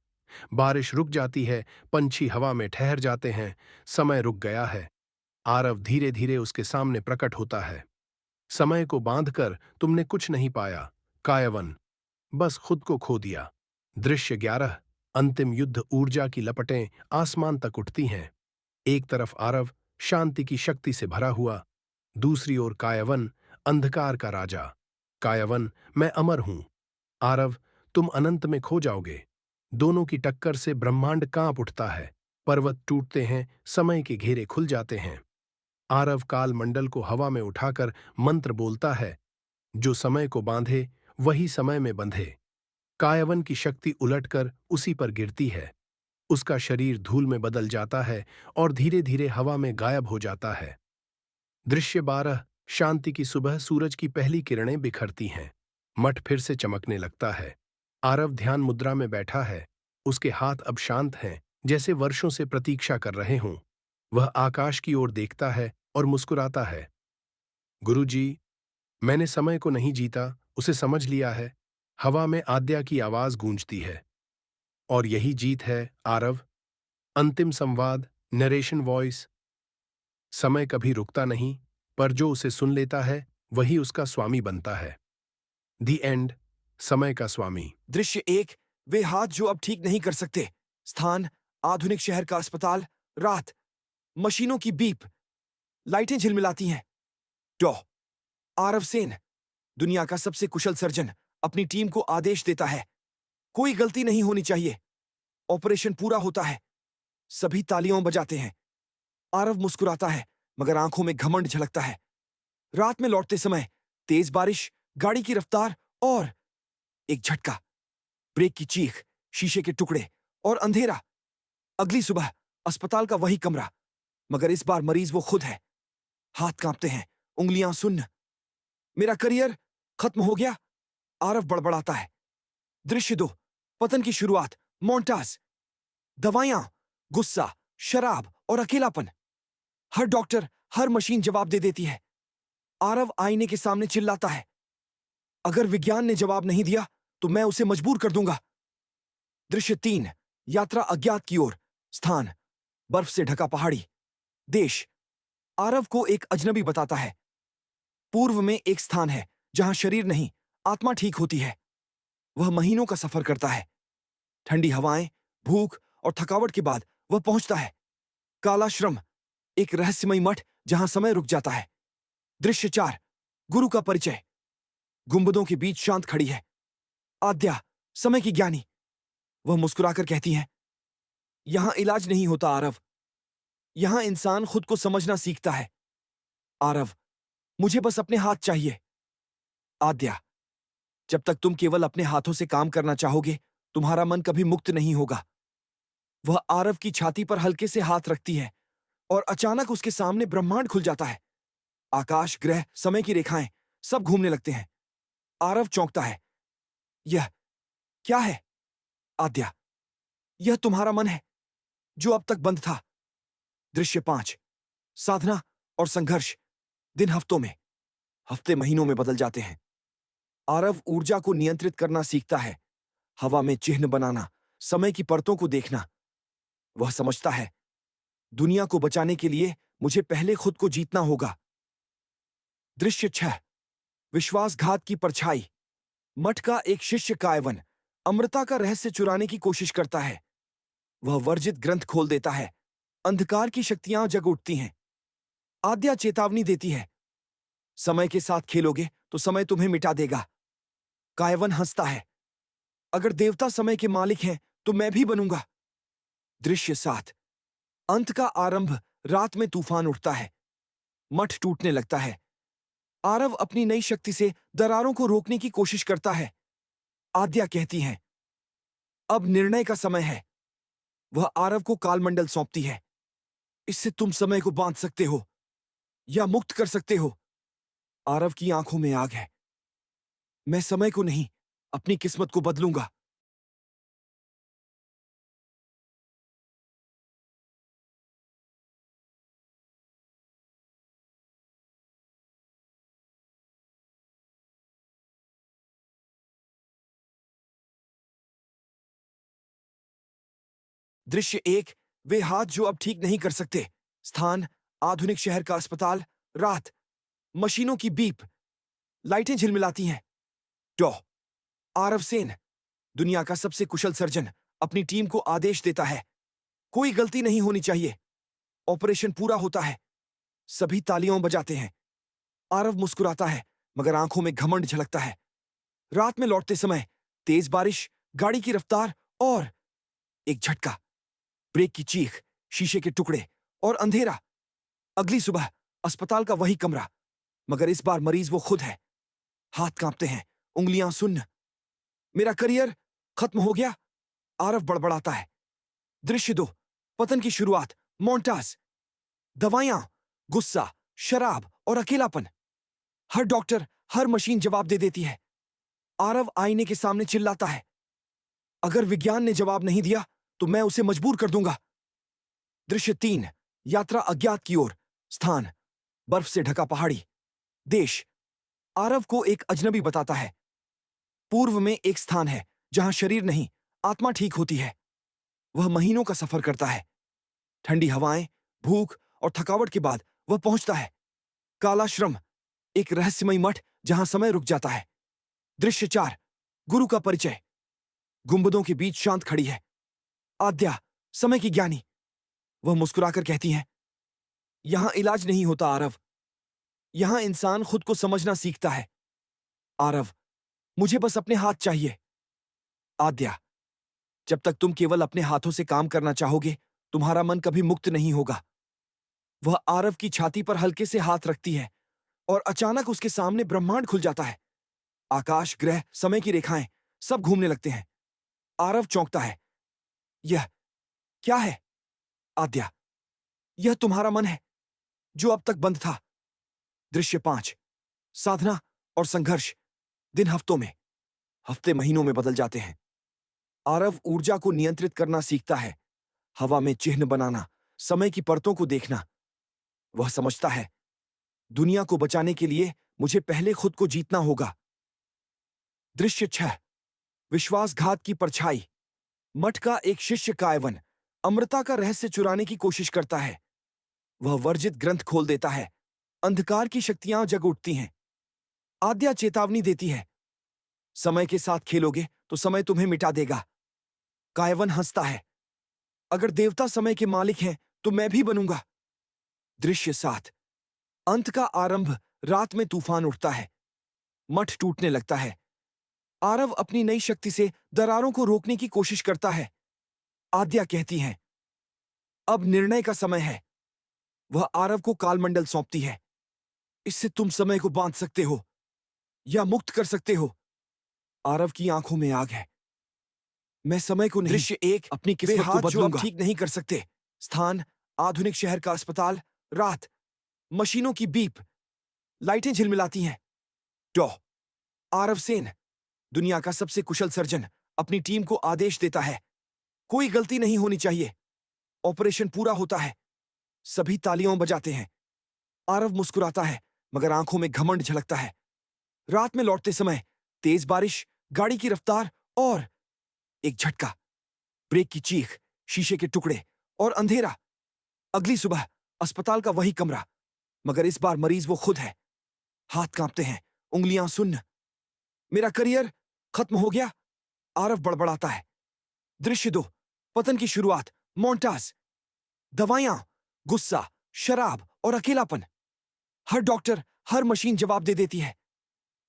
Speaker 5: बारिश रुक जाती है, पंछी हवा में ठहर जाते हैं। समय रुक गया है। आरव धीरे धीरे उसके सामने प्रकट होता है। समय को बांधकर तुमने कुछ नहीं पाया, कायवन, बस खुद को खो दिया। दृश्य 11। अंतिम युद्ध। ऊर्जा की लपटें आसमान तक उठती हैं। एक तरफ आरव शांति की शक्ति से भरा हुआ, दूसरी ओर कायवन, अंधकार का राजा। कायवन, मैं अमर हूं। आरव, तुम अनंत में खो जाओगे। दोनों की टक्कर से ब्रह्मांड कांप उठता है। पर्वत टूटते हैं, समय के घेरे खुल जाते हैं। आरव काल मंडल को हवा में उठाकर मंत्र बोलता है, जो समय को बांधे वही समय में बंधे। कायवन की शक्ति उलटकर उसी पर गिरती है। उसका शरीर धूल में बदल जाता है और धीरे धीरे हवा में गायब हो जाता है। दृश्य 12। शांति की सुबह। सूरज की पहली किरणें बिखरती हैं। मठ फिर से चमकने लगता है। आरव ध्यान मुद्रा में बैठा है। उसके हाथ अब शांत हैं, जैसे वर्षों से प्रतीक्षा कर रहे हों। वह आकाश की ओर देखता है और मुस्कुराता है। गुरुजी, मैंने समय को नहीं जीता, उसे समझ लिया है। हवा में आद्या की आवाज गूंजती है। और यही जीत है, आरव। अंतिम संवाद। Narration voice. समय कभी रुकता नहीं, पर जो उसे सुन लेता है वही उसका स्वामी बनता है। दी एंड। समय का स्वामी।
Speaker 4: दृश्य 1। वे हाथ जो अब ठीक नहीं कर सकते। स्थान आधुनिक शहर का अस्पताल। रात, मशीनों की बीप, लाइटें झिलमिलाती हैं। डॉ आरव सेन, दुनिया का सबसे कुशल सर्जन, अपनी टीम को आदेश देता है, कोई गलती नहीं होनी चाहिए। ऑपरेशन पूरा होता है। सभी तालियां बजाते हैं। आरव मुस्कुराता है, मगर आंखों में घमंड झलकता है। रात में लौटते समय तेज बारिश, गाड़ी की रफ्तार और एक झटका, ब्रेक की चीख, शीशे के टुकड़े और अंधेरा। अगली सुबह अस्पताल का वही कमरा, मगर इस बार मरीज वो खुद है। हाथ कांपते हैं, उंगलियां सुन्न। मेरा करियर खत्म हो गया, आरव बड़बड़ाता है। दृश्य 2, पतन की शुरुआत, मोन्टाज। दवाइयां, गुस्सा, शराब और अकेलापन। हर डॉक्टर, हर मशीन जवाब दे देती है। आरव आईने के सामने चिल्लाता है, अगर विज्ञान ने जवाब नहीं दिया तो मैं उसे मजबूर कर दूंगा। दृश्य 3, यात्रा अज्ञात की ओर। स्थान, बर्फ से ढका पहाड़ी। देश, आरव को एक अजनबी बताता है। पूर्व में एक स्थान है जहां शरीर नहीं, आत्मा ठीक होती है। वह महीनों का सफर करता है। ठंडी हवाएं, भूख और थकावट के बाद वह पहुंचता है। कालाश्रम, एक रहस्यमयी मठ जहां समय रुक जाता है। दृश्य 4, गुरु का परिचय। गुंबदों के बीच शांत खड़ी है आद्या, समय की ज्ञानी। वह मुस्कुराकर कहती है, यहां इलाज नहीं होता आरव, यहां इंसान खुद को समझना सीखता है। आरव, मुझे बस अपने हाथ चाहिए। आद्या, जब तक तुम केवल अपने हाथों से काम करना चाहोगे, तुम्हारा मन कभी मुक्त नहीं होगा। वह आरव की छाती पर हल्के से हाथ रखती है और अचानक उसके सामने ब्रह्मांड खुल जाता है। आकाश, ग्रह, समय की रेखाएं सब घूमने लगते हैं। आरव चौंकता है। यह क्या है? आद्या, यह तुम्हारा मन है जो अब तक बंद था। दृश्य 5, साधना और संघर्ष। दिन हफ्तों में, हफ्ते महीनों में बदल जाते हैं। आरव ऊर्जा को नियंत्रित करना सीखता है, हवा में चिन्ह बनाना, समय की परतों को देखना। वह समझता है, दुनिया को बचाने के लिए मुझे पहले खुद को जीतना होगा। दृश्य 6, विश्वासघात की परछाई। मठ का एक शिष्य कायवन अमृता का रहस्य चुराने की कोशिश करता है। वह वर्जित ग्रंथ खोल देता है। अंधकार की शक्तियां जग उठती हैं। आद्या चेतावनी देती है, समय के साथ खेलोगे तो समय तुम्हें मिटा देगा। कायवन हंसता है, अगर देवता समय के मालिक हैं तो मैं भी बनूंगा। दृश्य 7, अंत का आरंभ। रात में तूफान उठता है, मठ टूटने लगता है। आरव अपनी नई शक्ति से दरारों को रोकने की कोशिश करता है। आद्या कहती हैं, अब निर्णय का समय है। वह आरव को कालमंडल सौंपती है। इससे तुम समय को बांध सकते हो या मुक्त कर सकते हो। आरव की आंखों में आग है। मैं समय को नहीं, अपनी किस्मत को बदलूंगा। दृश्य 1, वे हाथ जो अब ठीक नहीं कर सकते। स्थान, आधुनिक शहर का अस्पताल। रात, मशीनों की बीप, लाइटें झिलमिलाती हैं। डॉ आरव सेन, दुनिया का सबसे कुशल सर्जन, अपनी टीम को आदेश देता है, कोई गलती नहीं होनी चाहिए। ऑपरेशन पूरा होता है। सभी तालियां बजाते हैं। आरव मुस्कुराता है, मगर आंखों में घमंड झलकता है। रात में लौटते समय तेज बारिश, गाड़ी की रफ्तार और एक झटका, ब्रेक की चीख, शीशे के टुकड़े और अंधेरा। अगली सुबह अस्पताल का वही कमरा, मगर इस बार मरीज वो खुद है। हाथ कांपते हैं, उंगलियां सुन्न। मेरा करियर खत्म हो गया, आरव बड़बड़ाता है। दृश्य 2, पतन की शुरुआत, मोन्टाज। दवाइयां, गुस्सा, शराब और अकेलापन। हर डॉक्टर, हर मशीन जवाब दे देती है। आरव आईने के सामने चिल्लाता है, अगर विज्ञान ने जवाब नहीं दिया तो मैं उसे मजबूर कर दूंगा। दृश्य 3, यात्रा अज्ञात की ओर। स्थान, बर्फ से ढका पहाड़ी। देश, आरव को एक अजनबी बताता है। पूर्व में एक स्थान है जहां शरीर नहीं, आत्मा ठीक होती है। वह महीनों का सफर करता है। ठंडी हवाएं, भूख और थकावट के बाद वह पहुंचता है। कालाश्रम, एक रहस्यमयी मठ जहां समय रुक जाता है। दृश्य 4, गुरु का परिचय। गुंबदों के बीच शांत खड़ी है आद्या, समय की ज्ञानी। वह मुस्कुराकर कहती हैं, यहां इलाज नहीं होता आरव, यहां इंसान खुद को समझना सीखता है। आरव, मुझे बस अपने हाथ चाहिए। आद्या, जब तक तुम केवल अपने हाथों से काम करना चाहोगे, तुम्हारा मन कभी मुक्त नहीं होगा। वह आरव की छाती पर हल्के से हाथ रखती है और अचानक उसके सामने ब्रह्मांड खुल जाता है। आकाश, ग्रह, समय की रेखाएं सब घूमने लगते हैं। आरव चौंकता है। यह क्या है? आद्या, यह तुम्हारा मन है जो अब तक बंद था। दृश्य 5। साधना और संघर्ष। दिन हफ्तों में, हफ्ते महीनों में बदल जाते हैं। आरव ऊर्जा को नियंत्रित करना सीखता है, हवा में चिन्ह बनाना, समय की परतों को देखना। वह समझता है, दुनिया को बचाने के लिए मुझे पहले खुद को जीतना होगा। दृश्य 6। विश्वासघात की परछाई। मठ का एक शिष्य कायवन अमृता का रहस्य चुराने की कोशिश करता है। वह वर्जित ग्रंथ खोल देता है। अंधकार की शक्तियां जग उठती हैं। आद्या चेतावनी देती है, समय के साथ खेलोगे तो समय तुम्हें मिटा देगा। कायवन हंसता है, अगर देवता समय के मालिक हैं तो मैं भी बनूंगा। दृश्य 7। अंत का आरंभ। रात में तूफान उठता है। मठ टूटने लगता है। आरव अपनी नई शक्ति से दरारों को रोकने की कोशिश करता है। आद्या कहती हैं, अब निर्णय का समय है। वह आरव को कालमंडल सौंपती है। इससे तुम समय को बांध सकते हो या मुक्त कर सकते हो। आरव की आंखों में आग है। मैं समय को नहीं। दृश्य 1। अपनी किस्मत को बदलूंगा। ठीक नहीं कर सकते। स्थान, आधुनिक शहर का अस्पताल। रात, मशीनों की बीप, लाइटें झिलमिलाती हैं। डॉ आरव सेन, दुनिया का सबसे कुशल सर्जन, अपनी टीम को आदेश देता है, कोई गलती नहीं होनी चाहिए। ऑपरेशन पूरा होता है। सभी तालियां बजाते हैं। आरव मुस्कुराता है, मगर आंखों में घमंड झलकता है। रात में लौटते समय तेज बारिश, गाड़ी की रफ्तार और एक झटका, ब्रेक की चीख, शीशे के टुकड़े और अंधेरा। अगली सुबह अस्पताल का वही कमरा, मगर इस बार मरीज वो खुद है। हाथ कांपते हैं, उंगलियां सुन्न। मेरा करियर खत्म हो गया, आरव बड़बड़ाता है। दृश्य 2। पतन की शुरुआत। मोन्टास। दवाइयां, गुस्सा, शराब और अकेलापन। हर डॉक्टर, हर मशीन जवाब दे देती है।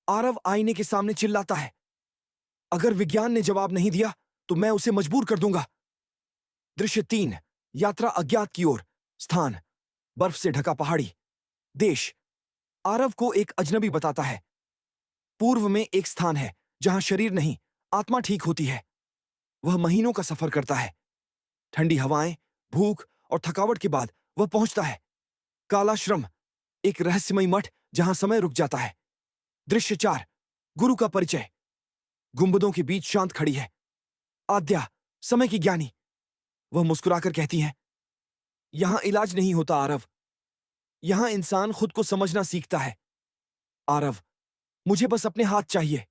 Speaker 4: आरव आईने के सामने चिल्लाता है, अगर विज्ञान ने जवाब नहीं दिया तो मैं उसे मजबूर कर दूंगा। दृश्य 3। यात्रा अज्ञात की ओर। स्थान, बर्फ से ढका पहाड़ी। देश, आरव को एक अजनबी बताता है। पूर्व में एक स्थान है जहां शरीर नहीं, आत्मा ठीक होती है। वह महीनों का सफर करता है। ठंडी हवाएं, भूख और थकावट के बाद वह पहुंचता है। काला श्रम, एक रहस्यमयी मठ जहां समय रुक जाता है। दृश्य 4। गुरु का परिचय। गुंबदों के बीच शांत खड़ी है आद्या, समय की ज्ञानी। वह मुस्कुराकर कहती हैं, यहां इलाज नहीं होता आरव, यहां इंसान खुद को समझना सीखता है। आरव, मुझे बस अपने हाथ चाहिए।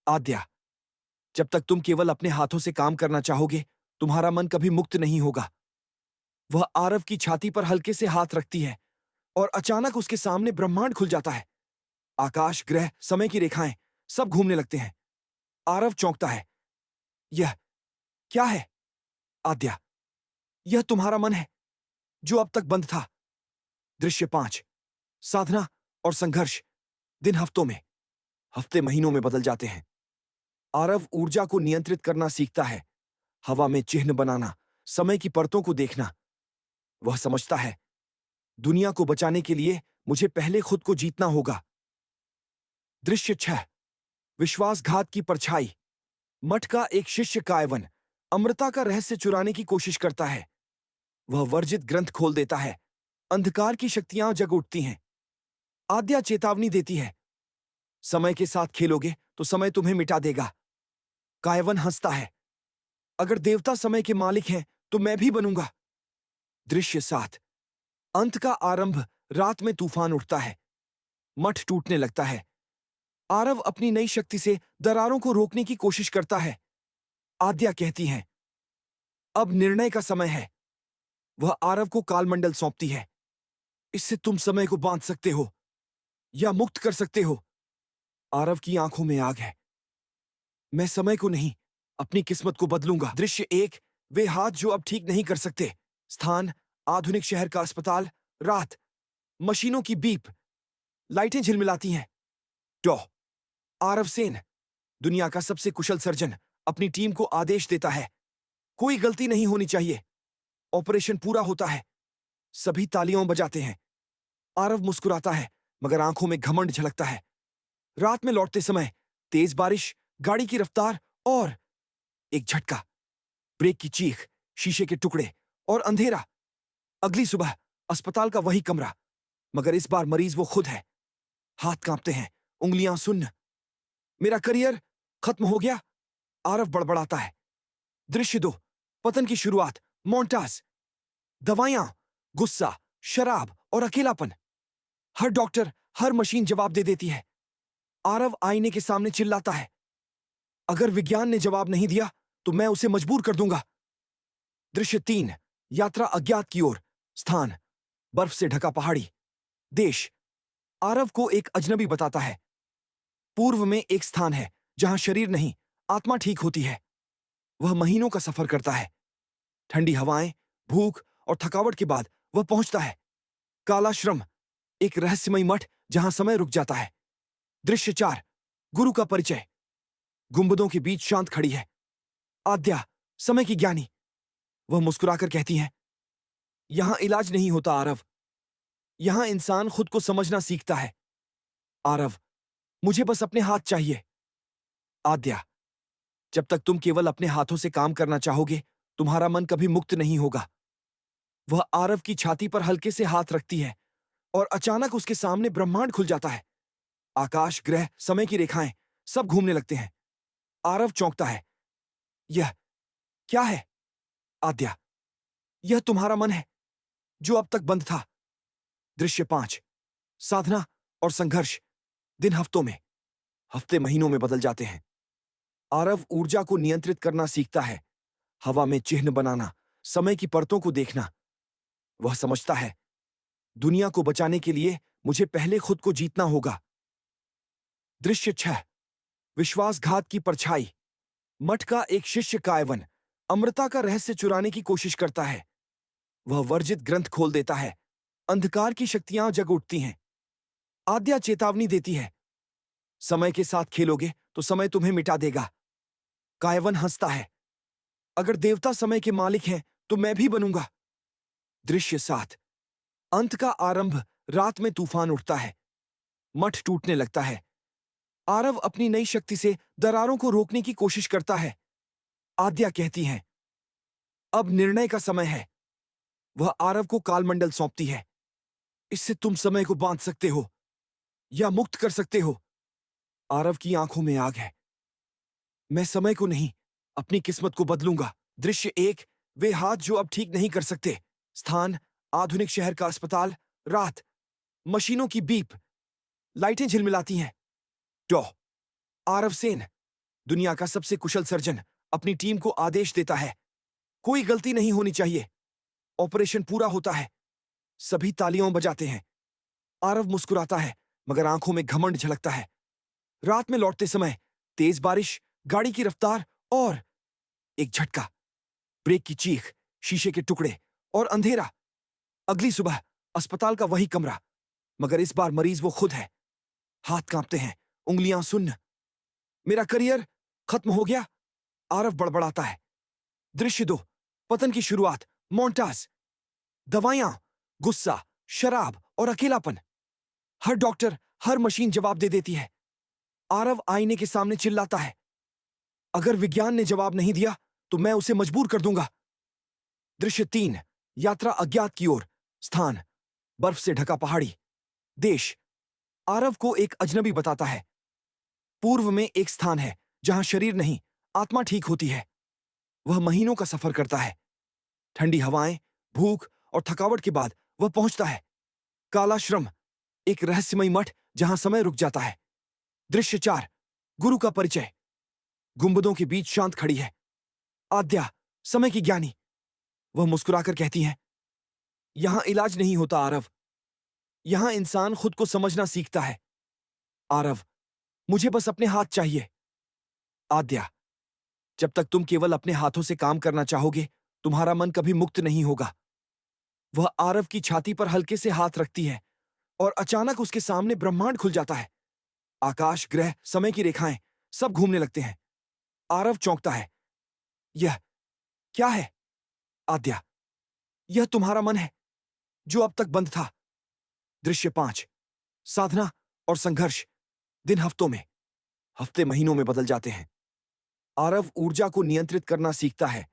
Speaker 4: आद्या, जब तक तुम केवल अपने हाथों से काम करना चाहोगे, तुम्हारा मन कभी मुक्त नहीं होगा। वह आरव की छाती पर हल्के से हाथ रखती है और अचानक उसके सामने ब्रह्मांड खुल जाता है। आकाश, ग्रह, समय की रेखाएं सब घूमने लगते हैं। आरव चौंकता है। यह क्या है? आद्या, यह तुम्हारा मन है जो अब तक बंद था। दृश्य 5। साधना और संघर्ष। दिन हफ्तों में, हफ्ते महीनों में बदल जाते हैं। आरव ऊर्जा को नियंत्रित करना सीखता है, हवा में चिन्ह बनाना, समय की परतों को देखना। वह समझता है, दुनिया को बचाने के लिए मुझे पहले खुद को जीतना होगा। दृश्य 6। विश्वासघात की परछाई। मठ का एक शिष्य कायवन अमृता का रहस्य चुराने की कोशिश करता है। वह वर्जित ग्रंथ खोल देता है। अंधकार की शक्तियां जग उठती हैं। आद्या चेतावनी देती है, समय के साथ खेलोगे तो समय तुम्हें मिटा देगा। कायवन हंसता है, अगर देवता समय के मालिक हैं तो मैं भी बनूंगा। दृश्य 7। अंत का आरंभ। रात में तूफान उठता है। मठ टूटने लगता है। आरव अपनी नई शक्ति से दरारों को रोकने की कोशिश करता है। आद्या कहती हैं, अब निर्णय का समय है। वह आरव को कालमंडल सौंपती है। इससे तुम समय को बांध सकते हो या मुक्त कर सकते हो। आरव की आंखों में आग है। मैं समय को नहीं, अपनी किस्मत को बदलूंगा। दृश्य 1। वे हाथ जो अब ठीक नहीं कर सकते। स्थान, आधुनिक शहर का अस्पताल। रात, मशीनों की बीप, लाइटें झिलमिलाती हैं। डॉ आरव सेन, दुनिया का सबसे कुशल सर्जन, अपनी टीम को आदेश देता है, कोई गलती नहीं होनी चाहिए। ऑपरेशन पूरा होता है। सभी तालियां बजाते हैं। आरव मुस्कुराता है, मगर आंखों में घमंड झलकता है। रात में लौटते समय तेज बारिश, गाड़ी की रफ्तार और एक झटका, ब्रेक की चीख, शीशे के टुकड़े और अंधेरा। अगली सुबह अस्पताल का वही कमरा, मगर इस बार मरीज वो खुद है। हाथ कांपते हैं, उंगलियां सुन्न। मेरा करियर खत्म हो गया, आरव बड़बड़ाता है। दृश्य 2, पतन की शुरुआत, मोन्टाज। दवाइयां, गुस्सा, शराब और अकेलापन। हर डॉक्टर, हर मशीन जवाब दे देती है। आरव आईने के सामने चिल्लाता है, अगर विज्ञान ने जवाब नहीं दिया तो मैं उसे मजबूर कर दूंगा। दृश्य 3, यात्रा अज्ञात की ओर। स्थान, बर्फ से ढका पहाड़ी। देश, आरव को एक अजनबी बताता है। पूर्व में एक स्थान है जहां शरीर नहीं, आत्मा ठीक होती है। वह महीनों का सफर करता है। ठंडी हवाएं, भूख और थकावट के बाद वह पहुंचता है। कालाश्रम, एक रहस्यमयी मठ जहां समय रुक जाता है। दृश्य 4, गुरु का परिचय। गुंबदों के बीच शांत खड़ी है आद्या, समय की ज्ञानी। वह मुस्कुराकर कहती है, यहां इलाज नहीं होता आरव, यहां इंसान खुद को समझना सीखता है। आरव, मुझे बस अपने हाथ चाहिए। आद्या, जब तक तुम केवल अपने हाथों से काम करना चाहोगे, तुम्हारा मन कभी मुक्त नहीं होगा। वह आरव की छाती पर हल्के से हाथ रखती है और अचानक उसके सामने ब्रह्मांड खुल जाता है। आकाश, ग्रह, समय की रेखाएं सब घूमने लगते हैं। आरव चौंकता है। यह क्या है? आद्या, यह तुम्हारा मन है जो अब तक बंद था। दृश्य 5, साधना और संघर्ष। दिन हफ्तों में, हफ्ते महीनों में बदल जाते हैं। आरव ऊर्जा को नियंत्रित करना सीखता है, हवा में चिन्ह बनाना, समय की परतों को देखना। वह समझता है, दुनिया को बचाने के लिए मुझे पहले खुद को जीतना होगा। दृश्य 6, विश्वासघात की परछाई। मठ का एक शिष्य कायवन अमृता का रहस्य चुराने की कोशिश करता है। वह वर्जित ग्रंथ खोल देता है। अंधकार की शक्तियां जग उठती हैं। आद्या चेतावनी देती है, समय के साथ खेलोगे तो समय तुम्हें मिटा देगा। कायवन हंसता है, अगर देवता समय के मालिक हैं तो मैं भी बनूंगा। दृश्य 7, अंत का आरंभ। रात में तूफान उठता है, मठ टूटने लगता है। आरव अपनी नई शक्ति से दरारों को रोकने की कोशिश करता है। आद्या कहती हैं, अब निर्णय का समय है। वह आरव को कालमंडल सौंपती है। इससे तुम समय को बांध सकते हो या मुक्त कर सकते हो। आरव की आंखों में आग है। मैं समय को नहीं, अपनी किस्मत को बदलूंगा। दृश्य 1, वे हाथ जो अब ठीक नहीं कर सकते। स्थान, आधुनिक शहर का अस्पताल। रात, मशीनों की बीप, लाइटें झिलमिलाती हैं। डॉ आरव सेन, दुनिया का सबसे कुशल सर्जन, अपनी टीम को आदेश देता है, कोई गलती नहीं होनी चाहिए। ऑपरेशन पूरा होता है। सभी तालियां बजाते हैं। आरव मुस्कुराता है, मगर आंखों में घमंड झलकता है। रात में लौटते समय तेज बारिश, गाड़ी की रफ्तार और एक झटका, ब्रेक की चीख, शीशे के टुकड़े और अंधेरा। अगली सुबह अस्पताल का वही कमरा, मगर इस बार मरीज वो खुद है। हाथ कांपते हैं, उंगलियां सुन्न। मेरा करियर खत्म हो गया, आरव बड़बड़ाता है। दृश्य 2, पतन की शुरुआत, मोन्टाज। दवाइयां, गुस्सा, शराब और अकेलापन। हर डॉक्टर, हर मशीन जवाब दे देती है। आरव आईने के सामने चिल्लाता है, अगर विज्ञान ने जवाब नहीं दिया तो मैं उसे मजबूर कर दूंगा। दृश्य 3, यात्रा अज्ञात की ओर। स्थान, बर्फ से ढका पहाड़ी। देश, आरव को एक अजनबी बताता है। पूर्व में एक स्थान है जहां शरीर नहीं, आत्मा ठीक होती है। वह महीनों का सफर करता है। ठंडी हवाएं, भूख और थकावट के बाद वह पहुंचता है। कालाश्रम, एक रहस्यमयी मठ जहां समय रुक जाता है। दृश्य 4, गुरु का परिचय। गुंबदों के बीच शांत खड़ी है आद्या, समय की ज्ञानी। वह मुस्कुराकर कहती हैं, यहां इलाज नहीं होता आरव, यहां इंसान खुद को समझना सीखता है। आरव, मुझे बस अपने हाथ चाहिए। आद्या, जब तक तुम केवल अपने हाथों से काम करना चाहोगे, तुम्हारा मन कभी मुक्त नहीं होगा। वह आरव की छाती पर हल्के से हाथ रखती है और अचानक उसके सामने ब्रह्मांड खुल जाता है। आकाश, ग्रह, समय की रेखाएं सब घूमने लगते हैं। आरव चौंकता है। यह क्या है? आद्या, यह तुम्हारा मन है जो अब तक बंद था। दृश्य 5, साधना और संघर्ष दिन हफ्तों में, हफ्ते महीनों में बदल जाते हैं। आरव ऊर्जा को नियंत्रित करना सीखता है,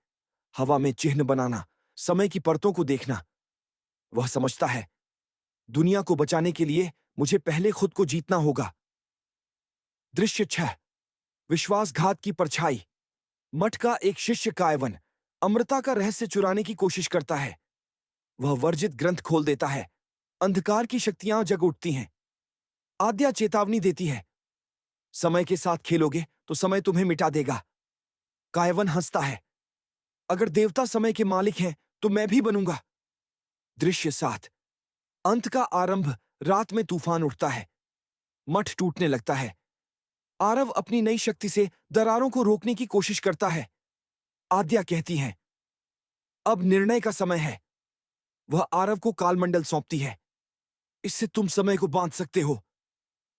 Speaker 4: हवा में चिन्ह बनाना, समय की परतों को देखना। वह समझता है, दुनिया को बचाने के लिए मुझे पहले खुद को जीतना होगा। दृश्य 6। विश्वासघात की परछाई। मठ का एक शिष्य कायवन अमृता का रहस्य चुराने की कोशिश करता है। वह वर्जित ग्रंथ खोल देता है। अंधकार की शक्तियां जग उठती हैं। आद्या चेतावनी देती है, समय के साथ खेलोगे तो समय तुम्हें मिटा देगा। कायवन हंसता है, अगर देवता समय के मालिक हैं तो मैं भी बनूंगा। दृश्य 7। अंत का आरंभ। रात में तूफान उठता है, मठ टूटने लगता है। आरव अपनी नई शक्ति से दरारों को रोकने की कोशिश करता है। आद्या कहती है, अब निर्णय का समय है। वह आरव को कालमंडल सौंपती है। इससे तुम समय को बांध सकते हो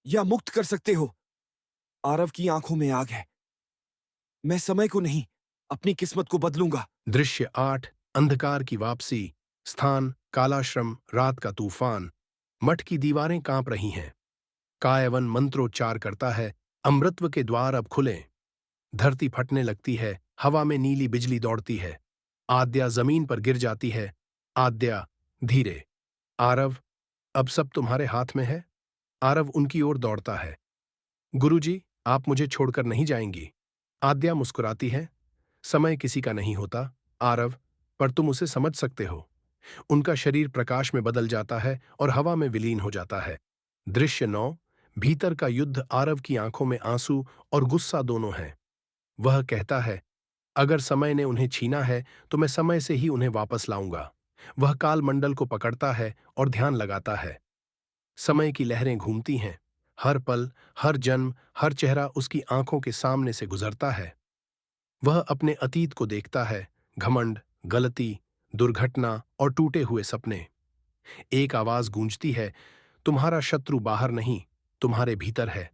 Speaker 4: या मुक्त कर सकते हो। आरव की आंखों में आग है। मैं समय को नहीं, अपनी किस्मत को बदलूंगा।
Speaker 5: दृश्य 8। अंधकार की वापसी। स्थान कालाश्रम। रात का तूफान। मठ की दीवारें कांप रही हैं। कायवन मंत्रोच्चार करता है, अमृत्व के द्वार अब खुलें। धरती फटने लगती है, हवा में नीली बिजली दौड़ती है। आद्या जमीन पर गिर जाती है। आद्या धीरे। आरव, अब सब तुम्हारे हाथ में है। आरव उनकी ओर दौड़ता है। गुरुजी, आप मुझे छोड़कर नहीं जाएंगी। आद्या मुस्कुराती है, समय किसी का नहीं होता आरव, पर तुम उसे समझ सकते हो। उनका शरीर प्रकाश में बदल जाता है और हवा में विलीन हो जाता है। दृश्य 9। भीतर का युद्ध। आरव की आंखों में आंसू और गुस्सा दोनों हैं। वह कहता है, अगर समय ने उन्हें छीना है तो मैं समय से ही उन्हें वापस लाऊंगा। वह कालमंडल को पकड़ता है और ध्यान लगाता है। समय की लहरें घूमती हैं। हर पल, हर जन्म, हर चेहरा उसकी आंखों के सामने से गुजरता है। वह अपने अतीत को देखता है, घमंड, गलती, दुर्घटना और टूटे हुए सपने। एक आवाज गूंजती है, तुम्हारा शत्रु बाहर नहीं, तुम्हारे भीतर है।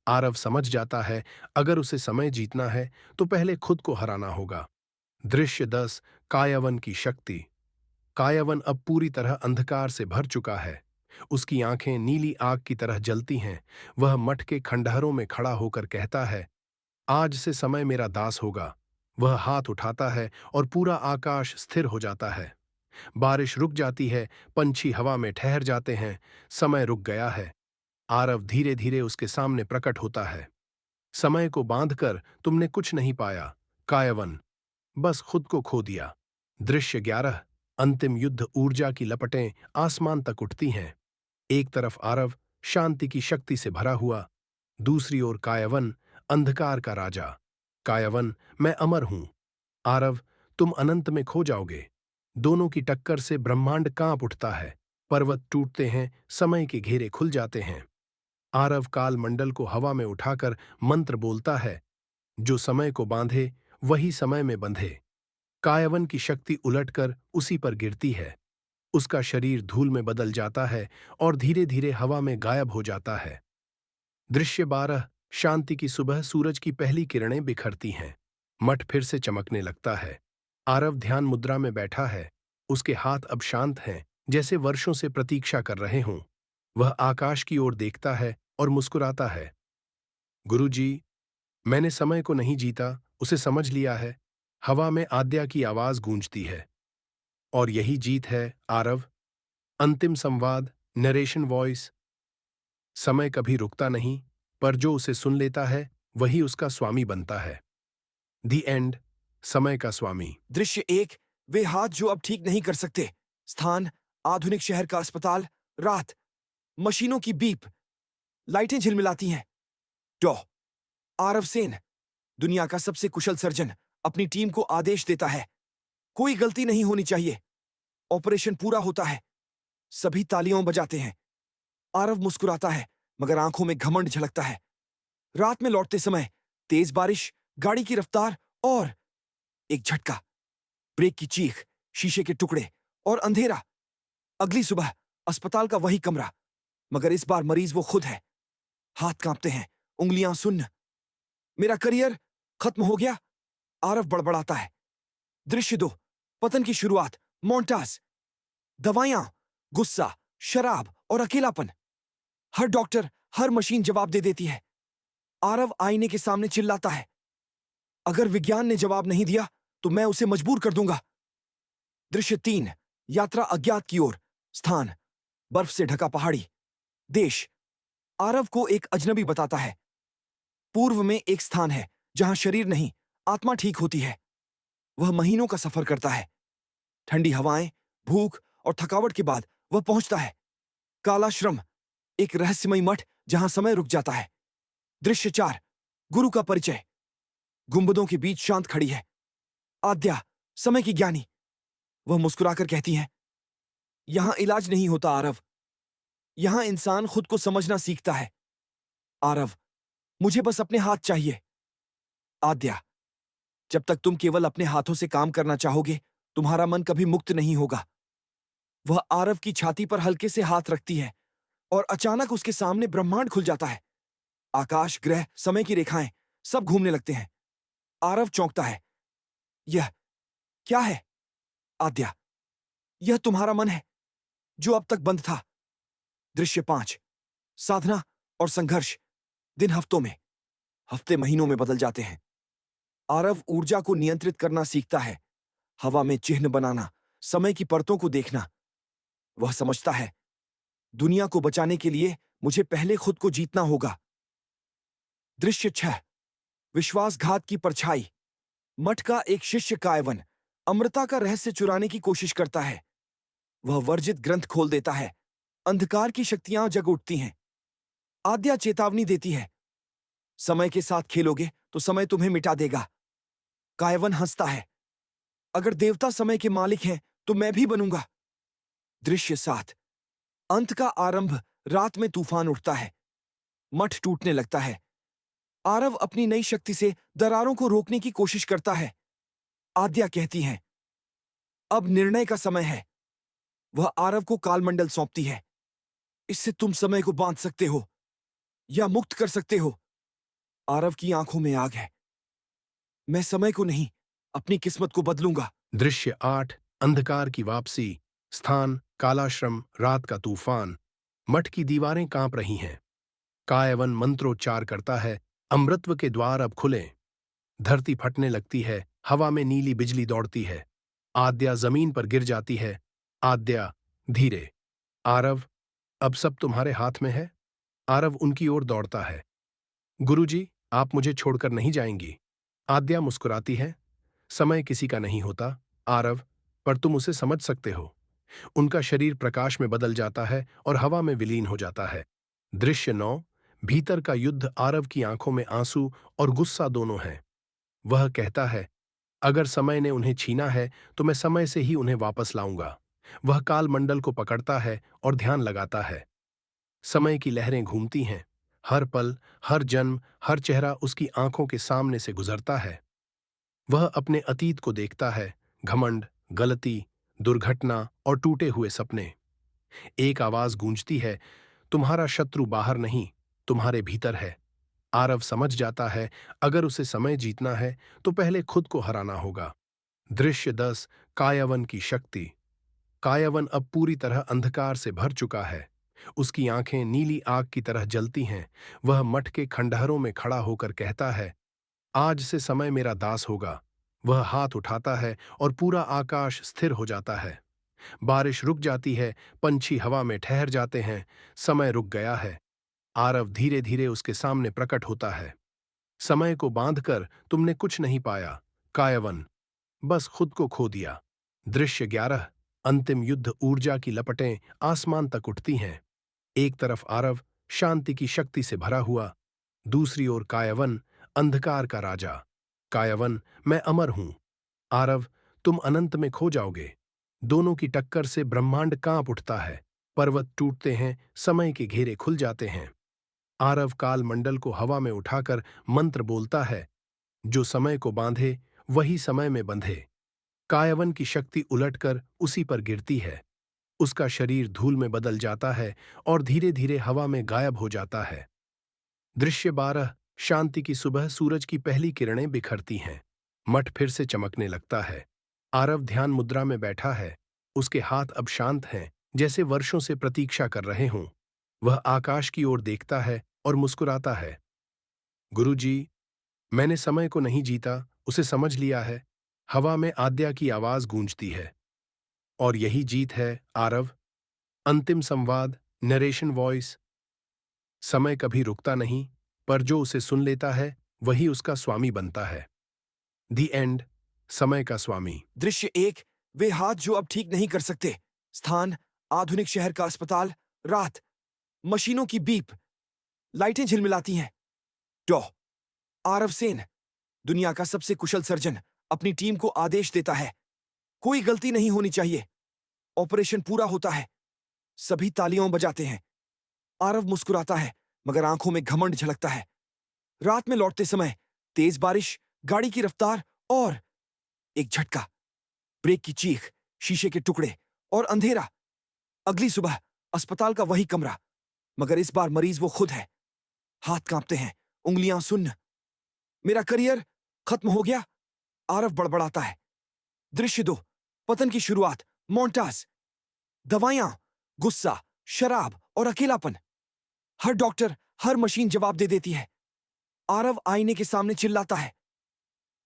Speaker 5: आरव समझ जाता है, अगर उसे समय जीतना है तो पहले खुद को हराना होगा। दृश्य 10। कायवन की शक्ति। कायवन अब पूरी तरह अंधकार से भर चुका है। उसकी आंखें नीली आग की तरह जलती हैं। वह मठ के खंडहरों में खड़ा होकर कहता है, आज से समय मेरा दास होगा। वह हाथ उठाता है और पूरा आकाश स्थिर हो जाता है। बारिश रुक जाती है, पंछी हवा में ठहर जाते हैं। समय रुक गया है। आरव धीरे धीरे उसके सामने प्रकट होता है। समय को बांधकर तुमने कुछ नहीं पाया कायवन, बस खुद को खो दिया। दृश्य 11। अंतिम युद्ध। ऊर्जा की लपटें आसमान तक उठती हैं। एक तरफ आरव शांति की शक्ति से भरा हुआ, दूसरी ओर कायवन अंधकार का राजा। कायवन, मैं अमर हूं। आरव, तुम अनंत में खो जाओगे। दोनों की टक्कर से ब्रह्मांड कांप उठता है। पर्वत टूटते हैं, समय के घेरे खुल जाते हैं। आरव काल मंडल को हवा में उठाकर मंत्र बोलता है, जो समय को बांधे वही समय में बंधे। कायवन की शक्ति उलटकर उसी पर गिरती है। उसका शरीर धूल में बदल जाता है और धीरे धीरे हवा में गायब हो जाता है। दृश्य 12। शांति की सुबह। सूरज की पहली किरणें बिखरती हैं। मठ फिर से चमकने लगता है। आरव ध्यान मुद्रा में बैठा है। उसके हाथ अब शांत हैं, जैसे वर्षों से प्रतीक्षा कर रहे हों। वह आकाश की ओर देखता है और मुस्कुराता है। गुरुजी, मैंने समय को नहीं जीता, उसे समझ लिया है। हवा में आद्या की आवाज गूंजती है। और यही जीत है आरव। अंतिम संवाद। Narration voice. समय कभी रुकता नहीं, पर जो उसे सुन लेता है वही उसका स्वामी बनता है। दी एंड। समय का स्वामी।
Speaker 4: दृश्य 1। वे हाथ जो अब ठीक नहीं कर सकते। स्थान आधुनिक शहर का अस्पताल। रात, मशीनों की बीप, लाइटें झिलमिलाती हैं। डॉ आरव सेन, दुनिया का सबसे कुशल सर्जन, अपनी टीम को आदेश देता है, कोई गलती नहीं होनी चाहिए। ऑपरेशन पूरा होता है। सभी तालियां बजाते हैं। आरव मुस्कुराता है, मगर आंखों में घमंड झलकता है। रात में लौटते समय तेज बारिश, गाड़ी की रफ्तार और एक झटका, ब्रेक की चीख, शीशे के टुकड़े और अंधेरा। अगली सुबह अस्पताल का वही कमरा, मगर इस बार मरीज वो खुद है। हाथ कांपते हैं, उंगलियां सुन्न। मेरा करियर खत्म हो गया, आरव बड़बड़ाता है। दृश्य 2। पतन की शुरुआत। मोन्टाज। दवाइयां, गुस्सा, शराब और अकेलापन। हर डॉक्टर, हर मशीन जवाब दे देती है। आरव आईने के सामने चिल्लाता है, अगर विज्ञान ने जवाब नहीं दिया तो मैं उसे मजबूर कर दूंगा। दृश्य 3, यात्रा अज्ञात की ओर। स्थान, बर्फ से ढका पहाड़ी। देश, आरव को एक अजनबी बताता है। पूर्व में एक स्थान है जहां शरीर नहीं, आत्मा ठीक होती है। वह महीनों का सफर करता है। ठंडी हवाएं, भूख और थकावट के बाद वह पहुंचता है। कालाश्रम, एक रहस्यमयी मठ जहां समय रुक जाता है। दृश्य 4, गुरु का परिचय। गुंबदों के बीच शांत खड़ी है आद्या, समय की ज्ञानी। वह मुस्कुराकर कहती है, यहां इलाज नहीं होता आरव, यहां इंसान खुद को समझना सीखता है। आरव, मुझे बस अपने हाथ चाहिए। आद्या, जब तक तुम केवल अपने हाथों से काम करना चाहोगे, तुम्हारा मन कभी मुक्त नहीं होगा। वह आरव की छाती पर हल्के से हाथ रखती है और अचानक उसके सामने ब्रह्मांड खुल जाता है। आकाश, ग्रह, समय की रेखाएं सब घूमने लगते हैं। आरव चौंकता है। यह क्या है? आद्या, यह तुम्हारा मन है जो अब तक बंद था। दृश्य 5, साधना और संघर्ष। दिन हफ्तों में, हफ्ते महीनों में बदल जाते हैं। आरव ऊर्जा को नियंत्रित करना सीखता है, हवा में चिन्ह बनाना, समय की परतों को देखना। वह समझता है, दुनिया को बचाने के लिए मुझे पहले खुद को जीतना होगा। दृश्य 6, विश्वासघात की परछाई। मठ का एक शिष्य कायवन अमृता का रहस्य चुराने की कोशिश करता है। वह वर्जित ग्रंथ खोल देता है। अंधकार की शक्तियां जग उठती हैं। आद्या चेतावनी देती है, समय के साथ खेलोगे तो समय तुम्हें मिटा देगा। कायवन हंसता है, अगर देवता समय के मालिक हैं तो मैं भी बनूंगा। दृश्य 7, अंत का आरंभ। रात में तूफान उठता है। मठ टूटने लगता है। आरव अपनी नई शक्ति से दरारों को रोकने की कोशिश करता है। आद्या कहती हैं, अब निर्णय का समय है। वह आरव को कालमंडल सौंपती है। इससे तुम समय को बांध सकते हो या मुक्त कर सकते हो। आरव की आंखों में आग है। मैं समय को नहीं, अपनी किस्मत को बदलूंगा।
Speaker 5: दृश्य 8, अंधकार की वापसी। स्थान, कालाश्रम, रात का तूफान। मठ की दीवारें कांप रही हैं। कायवन मंत्रोच्चार करता है, अमृतत्व के द्वार अब खुलें। धरती फटने लगती है, हवा में नीली बिजली दौड़ती है। आद्या जमीन पर गिर जाती है। आद्या, धीरे। आरव, अब सब तुम्हारे हाथ में है। आरव उनकी ओर दौड़ता है। गुरुजी, आप मुझे छोड़कर नहीं जाएंगी। आद्या मुस्कुराती है, समय किसी का नहीं होता आरव, पर तुम उसे समझ सकते हो। उनका शरीर प्रकाश में बदल जाता है और हवा में विलीन हो जाता है। दृश्य 9, भीतर का युद्ध। आरव की आंखों में आंसू और गुस्सा दोनों हैं। वह कहता है, अगर समय ने उन्हें छीना है तो मैं समय से ही उन्हें वापस लाऊंगा। वह कालमंडल को पकड़ता है और ध्यान लगाता है। समय की लहरें घूमती हैं। हर पल, हर जन्म, हर चेहरा उसकी आंखों के सामने से गुजरता है। वह अपने अतीत को देखता है, घमंड, गलती, दुर्घटना और टूटे हुए सपने। एक आवाज गूंजती है, तुम्हारा शत्रु बाहर नहीं, तुम्हारे भीतर है। आरव समझ जाता है, अगर उसे समय जीतना है तो पहले खुद को हराना होगा। दृश्य 10, कायवन की शक्ति। कायवन अब पूरी तरह अंधकार से भर चुका है। उसकी आंखें नीली आग की तरह जलती हैं। वह मठ के खंडहरों में खड़ा होकर कहता है, आज से समय मेरा दास होगा। वह हाथ उठाता है और पूरा आकाश स्थिर हो जाता है। बारिश रुक जाती है, पंछी हवा में ठहर जाते हैं। समय रुक गया है। आरव धीरे धीरे उसके सामने प्रकट होता है। समय को बांधकर तुमने कुछ नहीं पाया कायवन, बस खुद को खो दिया। दृश्य 11, अंतिम युद्ध। ऊर्जा की लपटें आसमान तक उठती हैं। एक तरफ आरव शांति की शक्ति से भरा हुआ, दूसरी ओर कायवन, अंधकार का राजा। कायवन, मैं अमर हूं। आरव, तुम अनंत में खो जाओगे। दोनों की टक्कर से ब्रह्मांड कांप उठता है। पर्वत टूटते हैं, समय के घेरे खुल जाते हैं। आरव काल मंडल को हवा में उठाकर मंत्र बोलता है, जो समय को बांधे वही समय में बंधे। कायवन की शक्ति उलटकर उसी पर गिरती है। उसका शरीर धूल में बदल जाता है और धीरे धीरे हवा में गायब हो जाता है। दृश्य 12, शांति की सुबह। सूरज की पहली किरणें बिखरती हैं। मठ फिर से चमकने लगता है। आरव ध्यान मुद्रा में बैठा है। उसके हाथ अब शांत हैं, जैसे वर्षों से प्रतीक्षा कर रहे हों। वह आकाश की ओर देखता है और मुस्कुराता है। गुरुजी, मैंने समय को नहीं जीता, उसे समझ लिया है। हवा में आद्या की आवाज गूंजती है। और यही जीत है, आरव। अंतिम संवाद, नरेशन वॉइस। समय कभी रुकता नहीं, पर जो उसे सुन लेता है वही उसका स्वामी बनता है। दी एंड। समय का स्वामी।
Speaker 4: दृश्य 1। वे हाथ जो अब ठीक नहीं कर सकते। स्थान आधुनिक शहर का अस्पताल। रात मशीनों की बीप, लाइटें झिलमिलाती हैं। डॉ आरव सेन, दुनिया का सबसे कुशल सर्जन, अपनी टीम को आदेश देता है, कोई गलती नहीं होनी चाहिए। ऑपरेशन पूरा होता है। सभी तालियां बजाते हैं। आरव मुस्कुराता है, मगर आंखों में घमंड झलकता है। रात में लौटते समय तेज बारिश, गाड़ी की रफ्तार और एक झटका, ब्रेक की चीख, शीशे के टुकड़े और अंधेरा। अगली सुबह अस्पताल का वही कमरा, मगर इस बार मरीज वो खुद है। हाथ कांपते हैं, उंगलियां सुन्न। मेरा करियर खत्म हो गया, आरव बड़बड़ाता है। दृश्य 2। पतन की शुरुआत, मोन्टास। दवाइयां, गुस्सा, शराब और अकेलापन। हर डॉक्टर, हर मशीन जवाब दे देती है। आरव आईने के सामने चिल्लाता है,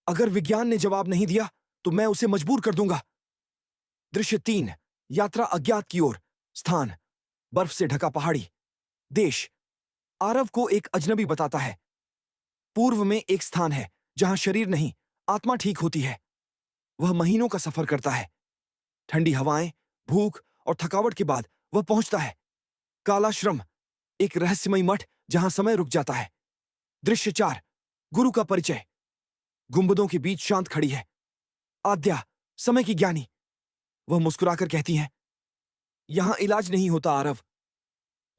Speaker 4: अगर विज्ञान ने जवाब नहीं दिया तो मैं उसे मजबूर कर दूंगा। दृश्य 3। यात्रा अज्ञात की ओर। स्थान बर्फ से ढका पहाड़ी। देश आरव को एक अजनबी बताता है। पूर्व में एक स्थान है जहां शरीर नहीं, आत्मा ठीक होती है। वह महीनों का सफर करता है। ठंडी हवाएं, भूख और थकावट के बाद वह पहुंचता है। कालाश्रम, एक रहस्यमयी मठ जहां समय रुक जाता है। दृश्य 4। गुरु का परिचय। गुंबदों के बीच शांत खड़ी है आद्या, समय की ज्ञानी। वह मुस्कुराकर कहती है, यहां इलाज नहीं होता आरव,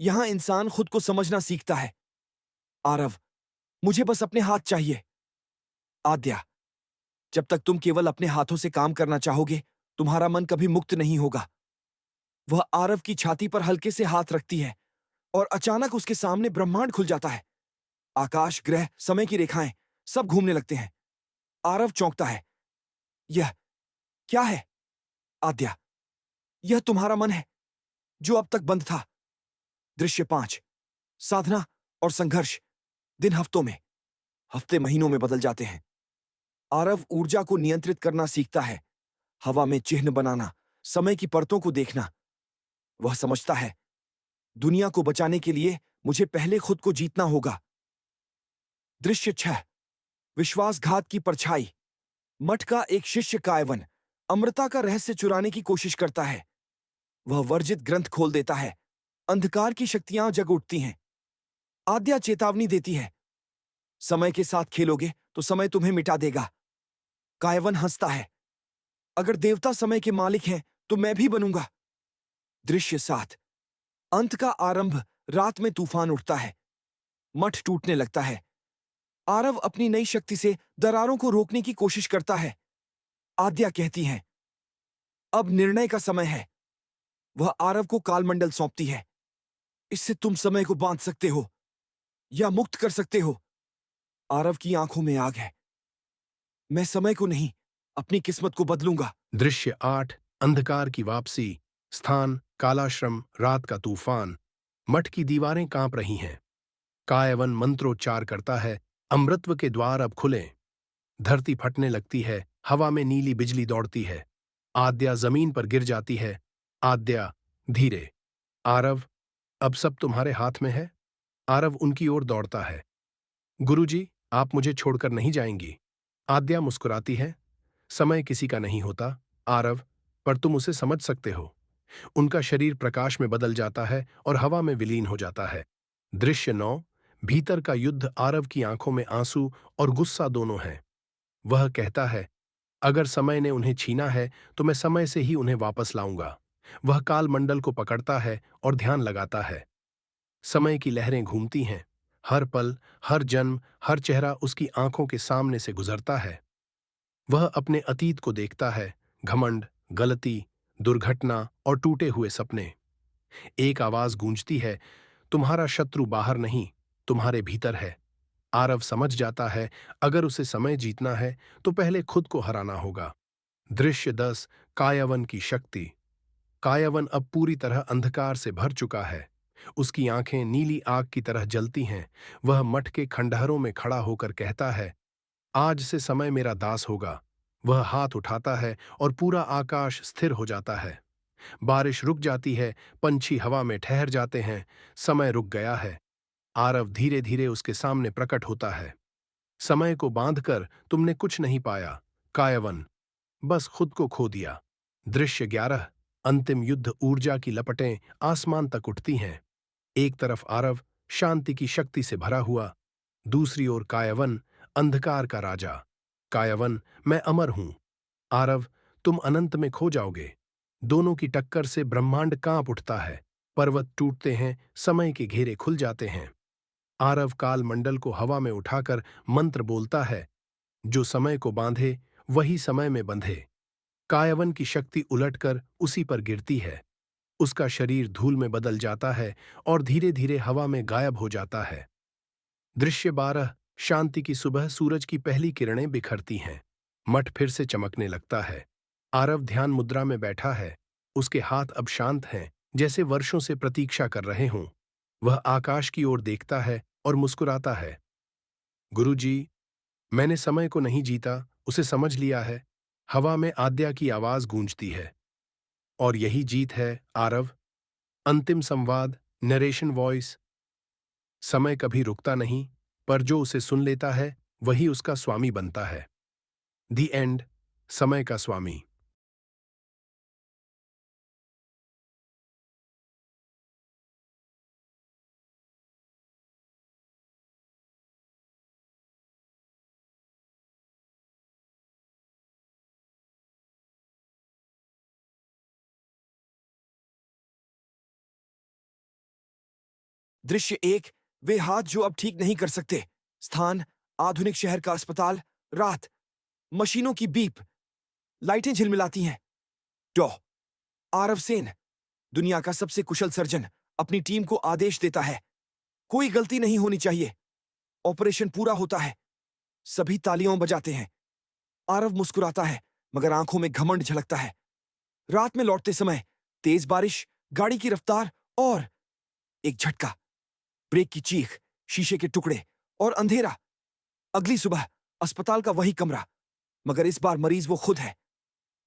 Speaker 4: यहां इंसान खुद को समझना सीखता है। आरव, मुझे बस अपने हाथ चाहिए। आद्या, जब तक तुम केवल अपने हाथों से काम करना चाहोगे, तुम्हारा मन कभी मुक्त नहीं होगा। वह आरव की छाती पर हल्के से हाथ रखती है और अचानक उसके सामने ब्रह्मांड खुल जाता है। आकाश, ग्रह, समय की रेखाएं सब घूमने लगते हैं। आरव चौंकता है। यह क्या है? आद्या, यह तुम्हारा मन है जो अब तक बंद था। दृश्य 5। साधना और संघर्ष। दिन हफ्तों में, हफ्ते महीनों में बदल जाते हैं। आरव ऊर्जा को नियंत्रित करना सीखता है, हवा में चिन्ह बनाना, समय की परतों को देखना। वह समझता है, दुनिया को बचाने के लिए मुझे पहले खुद को जीतना होगा। दृश्य 6। विश्वासघात की परछाई। मठ का एक शिष्य कायवन अमृता का रहस्य चुराने की कोशिश करता है। वह वर्जित ग्रंथ खोल देता है। अंधकार की शक्तियां जग उठती हैं। आद्या चेतावनी देती है, समय के साथ खेलोगे तो समय तुम्हें मिटा देगा। कायवन हंसता है, अगर देवता समय के मालिक हैं तो मैं भी बनूंगा। दृश्य 7। अंत का आरंभ। रात में तूफान उठता है। मठ टूटने लगता है। आरव अपनी नई शक्ति से दरारों को रोकने की कोशिश करता है। आद्या कहती हैं, अब निर्णय का समय है। वह आरव को कालमंडल सौंपती है। इससे तुम समय को बांध सकते हो या मुक्त कर सकते हो। आरव की आंखों में आग है। मैं समय को नहीं, अपनी किस्मत को बदलूंगा।
Speaker 5: दृश्य 8। अंधकार की वापसी। स्थान कालाश्रम, रात का तूफान। मठ की दीवारें कांप रही हैं। कायवन मंत्रोच्चार करता है, अमृतत्व के द्वार अब खुलें। धरती फटने लगती है, हवा में नीली बिजली दौड़ती है। आद्या जमीन पर गिर जाती है। आद्या, धीरे। आरव, अब सब तुम्हारे हाथ में है। आरव उनकी ओर दौड़ता है। गुरुजी, आप मुझे छोड़कर नहीं जाएंगी। आद्या मुस्कुराती है, समय किसी का नहीं होता आरव, पर तुम उसे समझ सकते हो। उनका शरीर प्रकाश में बदल जाता है और हवा में विलीन हो जाता है। दृश्य 9। भीतर का युद्ध। आरव की आंखों में आंसू और गुस्सा दोनों हैं। वह कहता है, अगर समय ने उन्हें छीना है तो मैं समय से ही उन्हें वापस लाऊंगा। वह कालमंडल को पकड़ता है और ध्यान लगाता है। समय की लहरें घूमती हैं। हर पल, हर जन्म, हर चेहरा उसकी आंखों के सामने से गुजरता है। वह अपने अतीत को देखता है, घमंड, गलती, दुर्घटना और टूटे हुए सपने। एक आवाज गूंजती है, तुम्हारा शत्रु बाहर नहीं, तुम्हारे भीतर है। आरव समझ जाता है, अगर उसे समय जीतना है तो पहले खुद को हराना होगा। दृश्य 10। कायवन की शक्ति। कायवन अब पूरी तरह अंधकार से भर चुका है। उसकी आंखें नीली आग की तरह जलती हैं। वह मठ के खंडहरों में खड़ा होकर कहता है, आज से समय मेरा दास होगा। वह हाथ उठाता है और पूरा आकाश स्थिर हो जाता है। बारिश रुक जाती है, पंछी हवा में ठहर जाते हैं, समय रुक गया है। आरव धीरे धीरे उसके सामने प्रकट होता है। समय को बांधकर तुमने कुछ नहीं पाया, कायवन, बस खुद को खो दिया। दृश्य 11। अंतिम युद्ध। ऊर्जा की लपटें आसमान तक उठती हैं। एक तरफ आरव शांति की शक्ति से भरा हुआ, दूसरी ओर कायवन, अंधकार का राजा। कायवन, मैं अमर हूं। आरव, तुम अनंत में खो जाओगे। दोनों की टक्कर से ब्रह्मांड कांप उठता है। पर्वत टूटते हैं, समय के घेरे खुल जाते हैं। आरव काल मंडल को हवा में उठाकर मंत्र बोलता है, जो समय को बांधे वही समय में बंधे। कायवन की शक्ति उलटकर उसी पर गिरती है। उसका शरीर धूल में बदल जाता है और धीरे धीरे हवा में गायब हो जाता है। दृश्य 12। शांति की सुबह। सूरज की पहली किरणें बिखरती हैं। मठ फिर से चमकने लगता है। आरव ध्यान मुद्रा में बैठा है। उसके हाथ अब शांत हैं, जैसे वर्षों से प्रतीक्षा कर रहे हों। वह आकाश की ओर देखता है और मुस्कुराता है। गुरुजी, मैंने समय को नहीं जीता, उसे समझ लिया है। हवा में आद्या की आवाज गूंजती है। और यही जीत है, आरव। अंतिम संवाद। Narration voice. समय कभी रुकता नहीं, पर जो उसे सुन लेता है वही उसका स्वामी बनता है। दी एंड। समय का स्वामी।
Speaker 4: दृश्य 1। वे हाथ जो अब ठीक नहीं कर सकते। स्थान आधुनिक शहर का अस्पताल। रात, मशीनों की बीप, लाइटें झिलमिलाती हैं। डॉ आरव सेन, दुनिया का सबसे कुशल सर्जन, अपनी टीम को आदेश देता है, कोई गलती नहीं होनी चाहिए। ऑपरेशन पूरा होता है। सभी तालियां बजाते हैं। आरव मुस्कुराता है, मगर आंखों में घमंड झलकता है। रात में लौटते समय तेज बारिश, गाड़ी की रफ्तार और एक झटका, ब्रेक की चीख, शीशे के टुकड़े और अंधेरा। अगली सुबह अस्पताल का वही कमरा, मगर इस बार मरीज वो खुद है।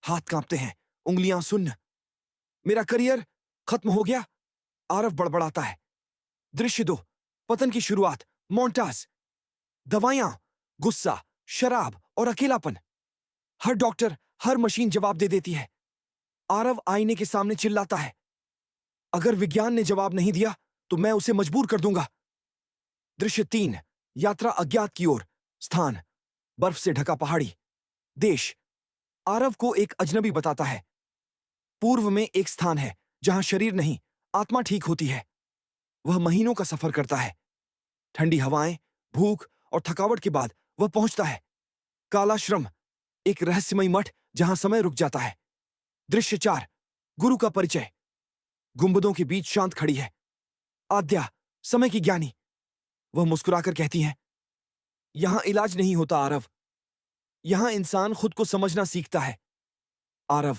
Speaker 4: हाथ कांपते हैं, उंगलियां सुन्न। मेरा करियर खत्म हो गया, आरव बड़बड़ाता है। दृश्य 2। पतन की शुरुआत। मोन्टास। दवाइयां, गुस्सा, शराब और अकेलापन। हर डॉक्टर, हर मशीन जवाब दे देती है। आरव आईने के सामने चिल्लाता है, अगर विज्ञान ने जवाब नहीं दिया तो मैं उसे मजबूर कर दूंगा। दृश्य 3। यात्रा अज्ञात की ओर। स्थान बर्फ से ढका पहाड़ी। देश आरव को एक अजनबी बताता है। पूर्व में एक स्थान है जहां शरीर नहीं, आत्मा ठीक होती है। वह महीनों का सफर करता है। ठंडी हवाएं, भूख और थकावट के बाद वह पहुंचता है। काला श्रम, एक रहस्यमयी मठ जहां समय रुक जाता है। दृश्य 4। गुरु का परिचय। गुंबदों के बीच शांत खड़ी है आद्या, समय की ज्ञानी। वह मुस्कुराकर कहती है, यहां इलाज नहीं होता आरव, यहां इंसान खुद को समझना सीखता है। आरव,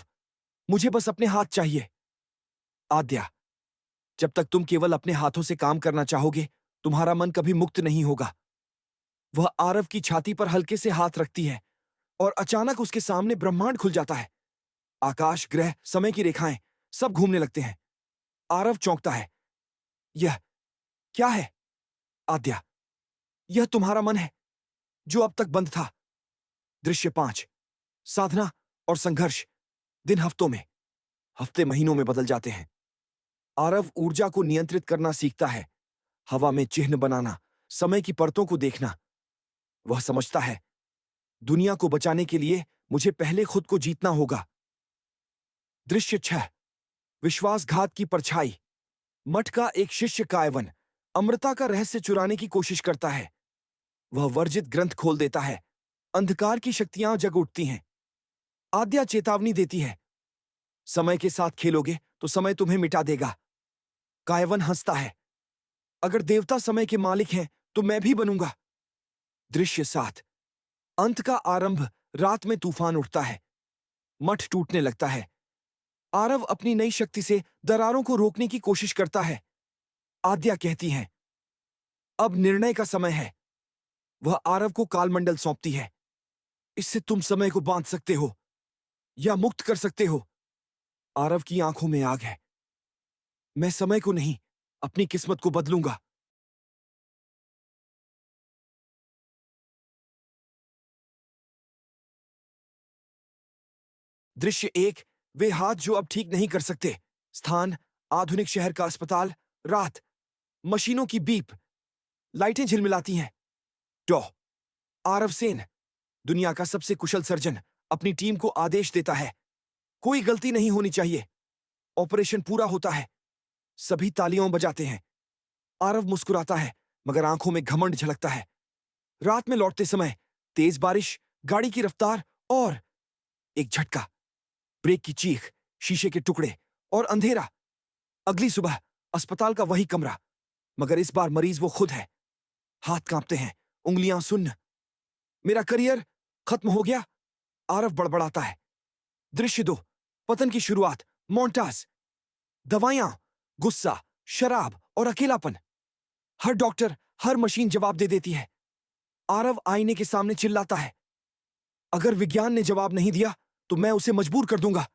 Speaker 4: मुझे बस अपने हाथ चाहिए। आद्या, जब तक तुम केवल अपने हाथों से काम करना चाहोगे, तुम्हारा मन कभी मुक्त नहीं होगा। वह आरव की छाती पर हल्के से हाथ रखती है और अचानक उसके सामने ब्रह्मांड खुल जाता है। आकाश, ग्रह, समय की रेखाएं सब घूमने लगते हैं। आरव चौंकता है। यह क्या है? आद्या, यह तुम्हारा मन है जो अब तक बंद था। दृश्य 5। साधना और संघर्ष। दिन हफ्तों में, हफ्ते महीनों में बदल जाते हैं। आरव ऊर्जा को नियंत्रित करना सीखता है, हवा में चिन्ह बनाना, समय की परतों को देखना। वह समझता है, दुनिया को बचाने के लिए मुझे पहले खुद को जीतना होगा। दृश्य 6। विश्वासघात की परछाई। मठ का एक शिष्य कायवन अमृता का रहस्य चुराने की कोशिश करता है। वह वर्जित ग्रंथ खोल देता है। अंधकार की शक्तियां जग उठती हैं। आद्या चेतावनी देती है, समय के साथ खेलोगे तो समय तुम्हें मिटा देगा। कायवन हंसता है, अगर देवता समय के मालिक हैं तो मैं भी बनूंगा। दृश्य 7। अंत का आरंभ। रात में तूफान उठता है। मठ टूटने लगता है। आरव अपनी नई शक्ति से दरारों को रोकने की कोशिश करता है। आद्या कहती हैं, अब निर्णय का समय है। वह आरव को कालमंडल सौंपती है। इससे तुम समय को बांध सकते हो या मुक्त कर सकते हो। आरव की आंखों में आग है। मैं समय को नहीं, अपनी किस्मत को बदलूंगा। दृश्य 1। वे हाथ जो अब ठीक नहीं कर सकते। स्थान आधुनिक शहर का अस्पताल। रात, मशीनों की बीप, लाइटें झिलमिलाती हैं। डॉ आरव सेन, दुनिया का सबसे कुशल सर्जन, अपनी टीम को आदेश देता है, कोई गलती नहीं होनी चाहिए। ऑपरेशन पूरा होता है। सभी तालियां बजाते हैं। आरव मुस्कुराता है, मगर आंखों में घमंड झलकता है। रात में लौटते समय तेज बारिश, गाड़ी की रफ्तार और एक झटका, ब्रेक की चीख, शीशे के टुकड़े और अंधेरा। अगली सुबह अस्पताल का वही कमरा, मगर इस बार मरीज वो खुद है। हाथ कांपते हैं, उंगलियां सुन्न। मेरा करियर खत्म हो गया, आरव बड़बड़ाता है। दृश्य 2। पतन की शुरुआत। मोन्टास, दवाइयां, गुस्सा, शराब और अकेलापन। हर डॉक्टर, हर मशीन जवाब दे देती है। आरव आईने के सामने चिल्लाता है, अगर विज्ञान ने जवाब नहीं दिया तो मैं उसे मजबूर कर दूंगा।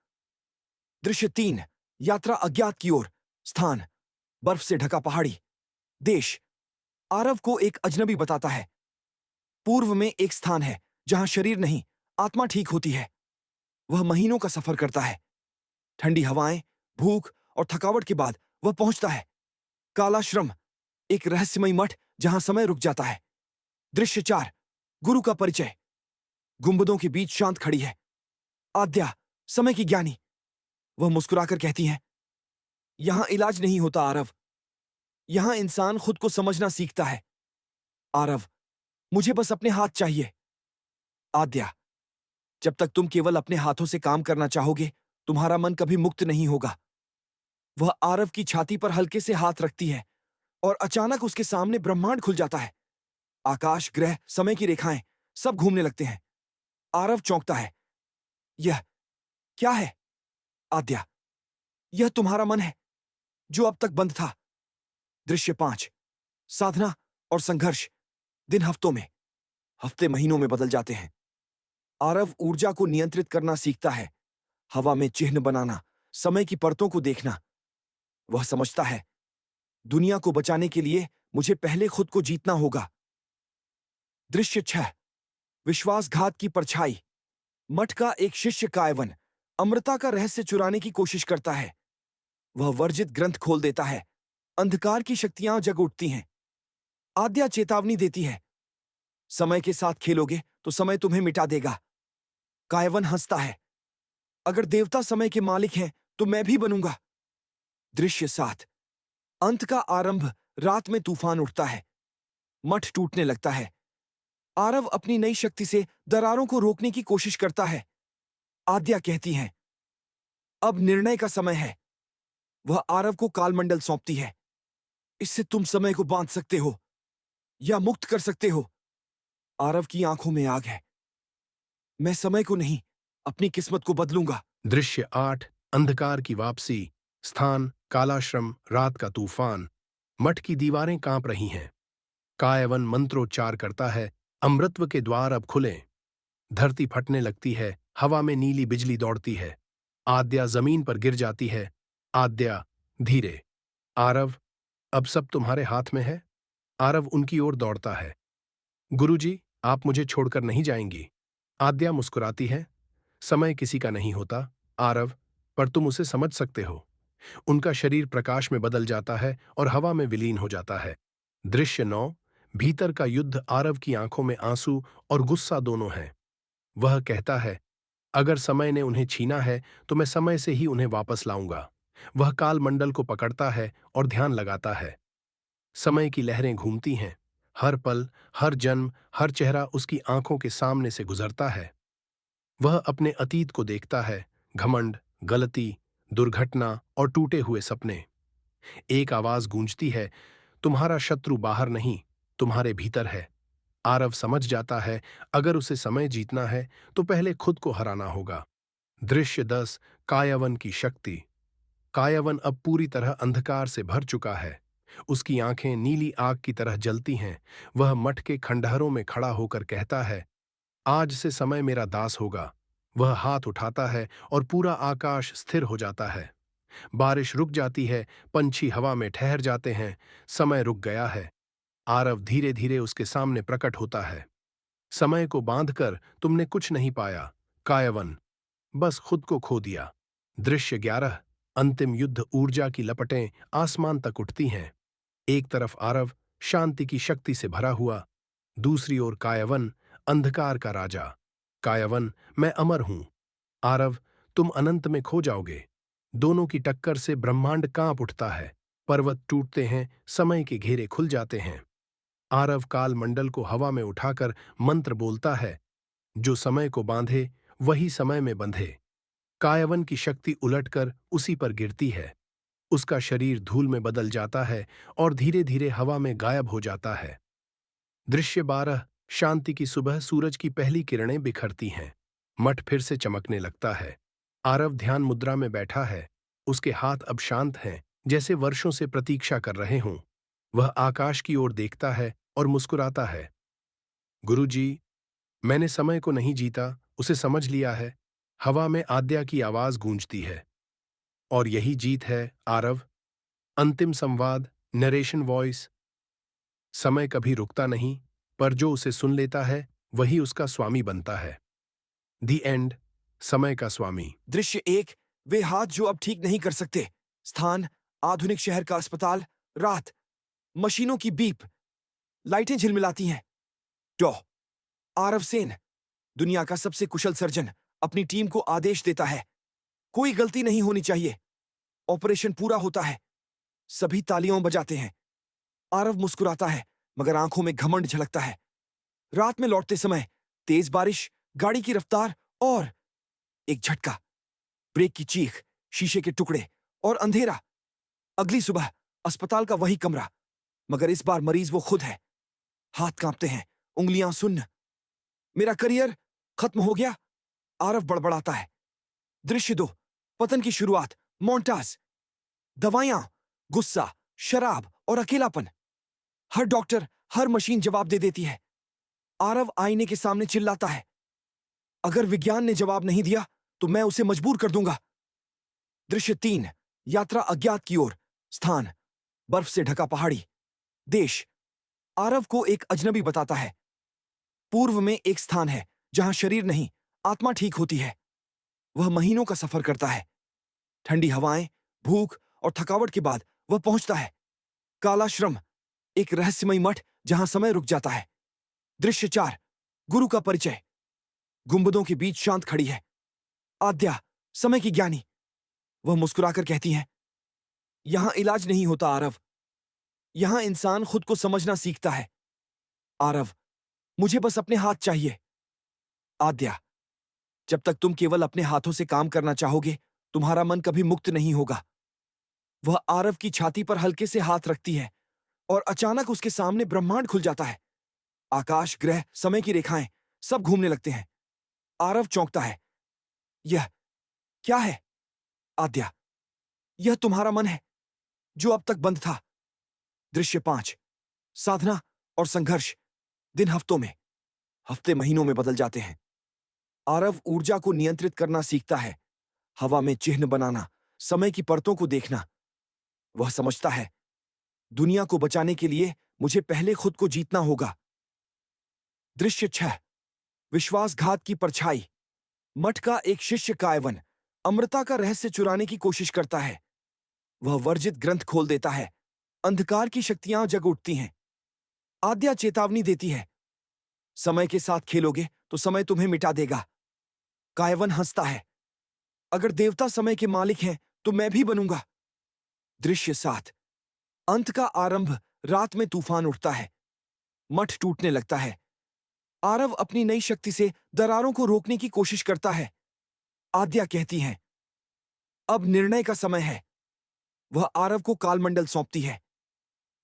Speaker 4: दृश्य 3। यात्रा अज्ञात की ओर। स्थान बर्फ से ढका पहाड़ी। देश आरव को एक अजनबी बताता है। पूर्व में एक स्थान है जहां शरीर नहीं, आत्मा ठीक होती है। वह महीनों का सफर करता है। ठंडी हवाएं, भूख और थकावट के बाद वह पहुंचता है। कालाश्रम, एक रहस्यमयी मठ जहां समय रुक जाता है। दृश्य 4। गुरु का परिचय। गुंबदों के बीच शांत खड़ी है आद्या, समय की ज्ञानी। वह मुस्कुराकर कहती हैं, यहां इलाज नहीं होता आरव, यहां इंसान खुद को समझना सीखता है। आरव, मुझे बस अपने हाथ चाहिए। आद्या, जब तक तुम केवल अपने हाथों से काम करना चाहोगे, तुम्हारा मन कभी मुक्त नहीं होगा। वह आरव की छाती पर हल्के से हाथ रखती है और अचानक उसके सामने ब्रह्मांड खुल जाता है। आकाश, ग्रह, समय की रेखाएं सब घूमने लगते हैं। आरव चौंकता है। यह क्या है? आद्या, यह तुम्हारा मन है जो अब तक बंद था। दृश्य 5। साधना और संघर्ष। दिन हफ्तों में, हफ्ते महीनों में बदल जाते हैं। आरव ऊर्जा को नियंत्रित करना सीखता है, हवा में चिन्ह बनाना, समय की परतों को देखना। वह समझता है, दुनिया को बचाने के लिए मुझे पहले खुद को जीतना होगा। दृश्य 6। विश्वासघात की परछाई। मठ का एक शिष्य कायवन अमृता का रहस्य चुराने की कोशिश करता है। वह वर्जित ग्रंथ खोल देता है। अंधकार की शक्तियां जग उठती हैं। आद्या चेतावनी देती है, समय के साथ खेलोगे तो समय तुम्हें मिटा देगा। कायवन हंसता है, अगर देवता समय के मालिक हैं तो मैं भी बनूंगा। दृश्य 7। अंत का आरंभ। रात में तूफान उठता है। मठ टूटने लगता है। आरव अपनी नई शक्ति से दरारों को रोकने की कोशिश करता है। आद्या कहती हैं, अब निर्णय का समय है। वह आरव को कालमंडल सौंपती है। इससे तुम समय को बांध सकते हो या मुक्त कर सकते हो। आरव की आंखों में आग है। मैं समय को नहीं, अपनी किस्मत को बदलूंगा।
Speaker 5: दृश्य 8। अंधकार की वापसी। स्थान कालाश्रम, रात का तूफान। मठ की दीवारें कांप रही हैं। कायवन मंत्रोच्चार करता है, अमृतत्व के द्वार अब खुलें। धरती फटने लगती है, हवा में नीली बिजली दौड़ती है। आद्या जमीन पर गिर जाती है। आद्या, धीरे। आरव, अब सब तुम्हारे हाथ में है। आरव उनकी ओर दौड़ता है। गुरुजी, आप मुझे छोड़कर नहीं जाएंगी। आद्या मुस्कुराती है, समय किसी का नहीं होता आरव, पर तुम उसे समझ सकते हो। उनका शरीर प्रकाश में बदल जाता है और हवा में विलीन हो जाता है। दृश्य 9। भीतर का युद्ध। आरव की आंखों में आंसू और गुस्सा दोनों हैं। वह कहता है, अगर समय ने उन्हें छीना है तो मैं समय से ही उन्हें वापस लाऊंगा। वह कालमंडल को पकड़ता है और ध्यान लगाता है। समय की लहरें घूमती हैं। हर पल, हर जन्म, हर चेहरा उसकी आंखों के सामने से गुजरता है। वह अपने अतीत को देखता है, घमंड, गलती, दुर्घटना और टूटे हुए सपने। एक आवाज गूंजती है, तुम्हारा शत्रु बाहर नहीं, तुम्हारे भीतर है। आरव समझ जाता है, अगर उसे समय जीतना है तो पहले खुद को हराना होगा। दृश्य 10। कायवन की शक्ति। कायवन अब पूरी तरह अंधकार से भर चुका है। उसकी आंखें नीली आग की तरह जलती हैं। वह मठ के खंडहरों में खड़ा होकर कहता है, आज से समय मेरा दास होगा। वह हाथ उठाता है और पूरा आकाश स्थिर हो जाता है। बारिश रुक जाती है, पंछी हवा में ठहर जाते हैं, समय रुक गया है। आरव धीरे धीरे उसके सामने प्रकट होता है। समय को बांधकर तुमने कुछ नहीं पाया, कायवन, बस खुद को खो दिया। दृश्य 11। अंतिम युद्ध। ऊर्जा की लपटें आसमान तक उठती हैं। एक तरफ आरव शांति की शक्ति से भरा हुआ, दूसरी ओर कायवन, अंधकार का राजा। कायवन, मैं अमर हूं। आरव, तुम अनंत में खो जाओगे। दोनों की टक्कर से ब्रह्मांड कांप उठता है, पर्वत टूटते हैं, समय के घेरे खुल जाते हैं। आरव काल मंडल को हवा में उठाकर मंत्र बोलता है, जो समय को बांधे वही समय में बंधे। कायवन की शक्ति उलटकर उसी पर गिरती है। उसका शरीर धूल में बदल जाता है और धीरे धीरे हवा में गायब हो जाता है। दृश्य 12। शांति की सुबह। सूरज की पहली किरणें बिखरती हैं। मठ फिर से चमकने लगता है। आरव ध्यान मुद्रा में बैठा है। उसके हाथ अब शांत हैं, जैसे वर्षों से प्रतीक्षा कर रहे हों। वह आकाश की ओर देखता है और मुस्कुराता है। गुरुजी, मैंने समय को नहीं जीता, उसे समझ लिया है। हवा में आद्या की आवाज गूंजती है। और यही जीत है, आरव। अंतिम संवाद। Narration voice. समय कभी रुकता नहीं, पर जो उसे सुन लेता है वही उसका स्वामी बनता है। दी एंड। समय का स्वामी।
Speaker 4: दृश्य 1। वे हाथ जो अब ठीक नहीं कर सकते। स्थान, आधुनिक शहर का अस्पताल। रात, मशीनों की बीप, लाइटें झिलमिलाती हैं। डॉ आरव सेन, दुनिया का सबसे कुशल सर्जन, अपनी टीम को आदेश देता है, कोई गलती नहीं होनी चाहिए। ऑपरेशन पूरा होता है। सभी तालियां बजाते हैं। आरव मुस्कुराता है, मगर आंखों में घमंड झलकता है। रात में लौटते समय तेज बारिश, गाड़ी की रफ्तार और एक झटका, ब्रेक की चीख, शीशे के टुकड़े और अंधेरा। अगली सुबह अस्पताल का वही कमरा, मगर इस बार मरीज वो खुद है। हाथ कांपते हैं, उंगलियां सुन्न। मेरा करियर खत्म हो गया, आरव बड़बड़ाता है। दृश्य 2। पतन की शुरुआत। मोन्टास। दवाइयां, गुस्सा, शराब और अकेलापन। हर डॉक्टर, हर मशीन जवाब दे देती है। आरव आईने के सामने चिल्लाता है, अगर विज्ञान ने जवाब नहीं दिया तो मैं उसे मजबूर कर दूंगा। दृश्य 3। यात्रा अज्ञात की ओर। स्थान, बर्फ से ढका पहाड़ी। देश, आरव को एक अजनबी बताता है। पूर्व में एक स्थान है जहां शरीर नहीं, आत्मा ठीक होती है। वह महीनों का सफर करता है। ठंडी हवाएं, भूख और थकावट के बाद वह पहुंचता है। काला श्रम, एक रहस्यमयी मठ जहां समय रुक जाता है। दृश्य 4। गुरु का परिचय। गुंबदों के बीच शांत खड़ी है आद्या, समय की ज्ञानी। वह मुस्कुराकर कहती है, यहां इलाज नहीं होता आरव, यहां इंसान खुद को समझना सीखता है। आरव, मुझे बस अपने हाथ चाहिए। आद्या, जब तक तुम केवल अपने हाथों से काम करना चाहोगे, तुम्हारा मन कभी मुक्त नहीं होगा। वह आरव की छाती पर हल्के से हाथ रखती है और अचानक उसके सामने ब्रह्मांड खुल जाता है। आकाश, ग्रह, समय की रेखाएं सब घूमने लगते हैं। आरव चौंकता है। यह क्या है? आद्या, यह तुम्हारा मन है जो अब तक बंद था। दृश्य 5। साधना और संघर्ष। दिन हफ्तों में, हफ्ते महीनों में बदल जाते हैं। आरव ऊर्जा को नियंत्रित करना सीखता है, हवा में चिन्ह बनाना, समय की परतों को देखना। वह समझता है, दुनिया को बचाने के लिए मुझे पहले खुद को जीतना होगा। दृश्य 6। विश्वासघात की परछाई। मठ का एक शिष्य कायवन अमृता का रहस्य चुराने की कोशिश करता है। वह वर्जित ग्रंथ खोल देता है। अंधकार की शक्तियां जग उठती हैं। आद्या चेतावनी देती है, समय के साथ खेलोगे तो समय तुम्हें मिटा देगा। कायवन हंसता है, अगर देवता समय के मालिक हैं तो मैं भी बनूंगा। दृश्य 7। अंत का आरंभ। रात में तूफान उठता है। मठ टूटने लगता है। आरव अपनी नई शक्ति से दरारों को रोकने की कोशिश करता है। आद्या कहती हैं, अब निर्णय का समय है। वह आरव को कालमंडल सौंपती है।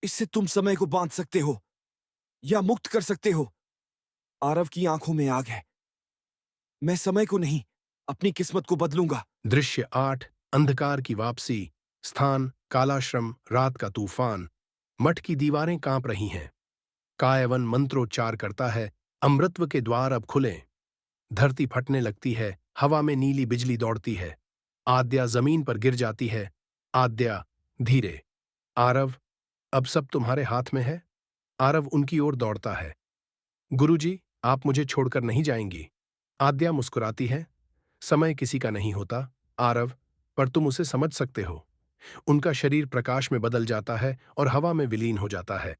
Speaker 4: इससे तुम समय को बांध सकते हो या मुक्त कर सकते हो। आरव की आंखों में आग है। मैं समय को नहीं, अपनी किस्मत को बदलूंगा।
Speaker 5: दृश्य 8। अंधकार की वापसी। स्थान, कालाश्रम, रात का तूफान। मठ की दीवारें कांप रही हैं। कायवन मंत्रोच्चार करता है, अमृत्व के द्वार अब खुलें। धरती फटने लगती है, हवा में नीली बिजली दौड़ती है। आद्या जमीन पर गिर जाती है। आद्या, धीरे। आरव, अब सब तुम्हारे हाथ में है। आरव उनकी ओर दौड़ता है। गुरुजी, आप मुझे छोड़कर नहीं जाएंगी। आद्या मुस्कुराती है। समय किसी का नहीं होता, आरव, पर तुम उसे समझ सकते हो। उनका शरीर प्रकाश में बदल जाता है और हवा में विलीन हो जाता है।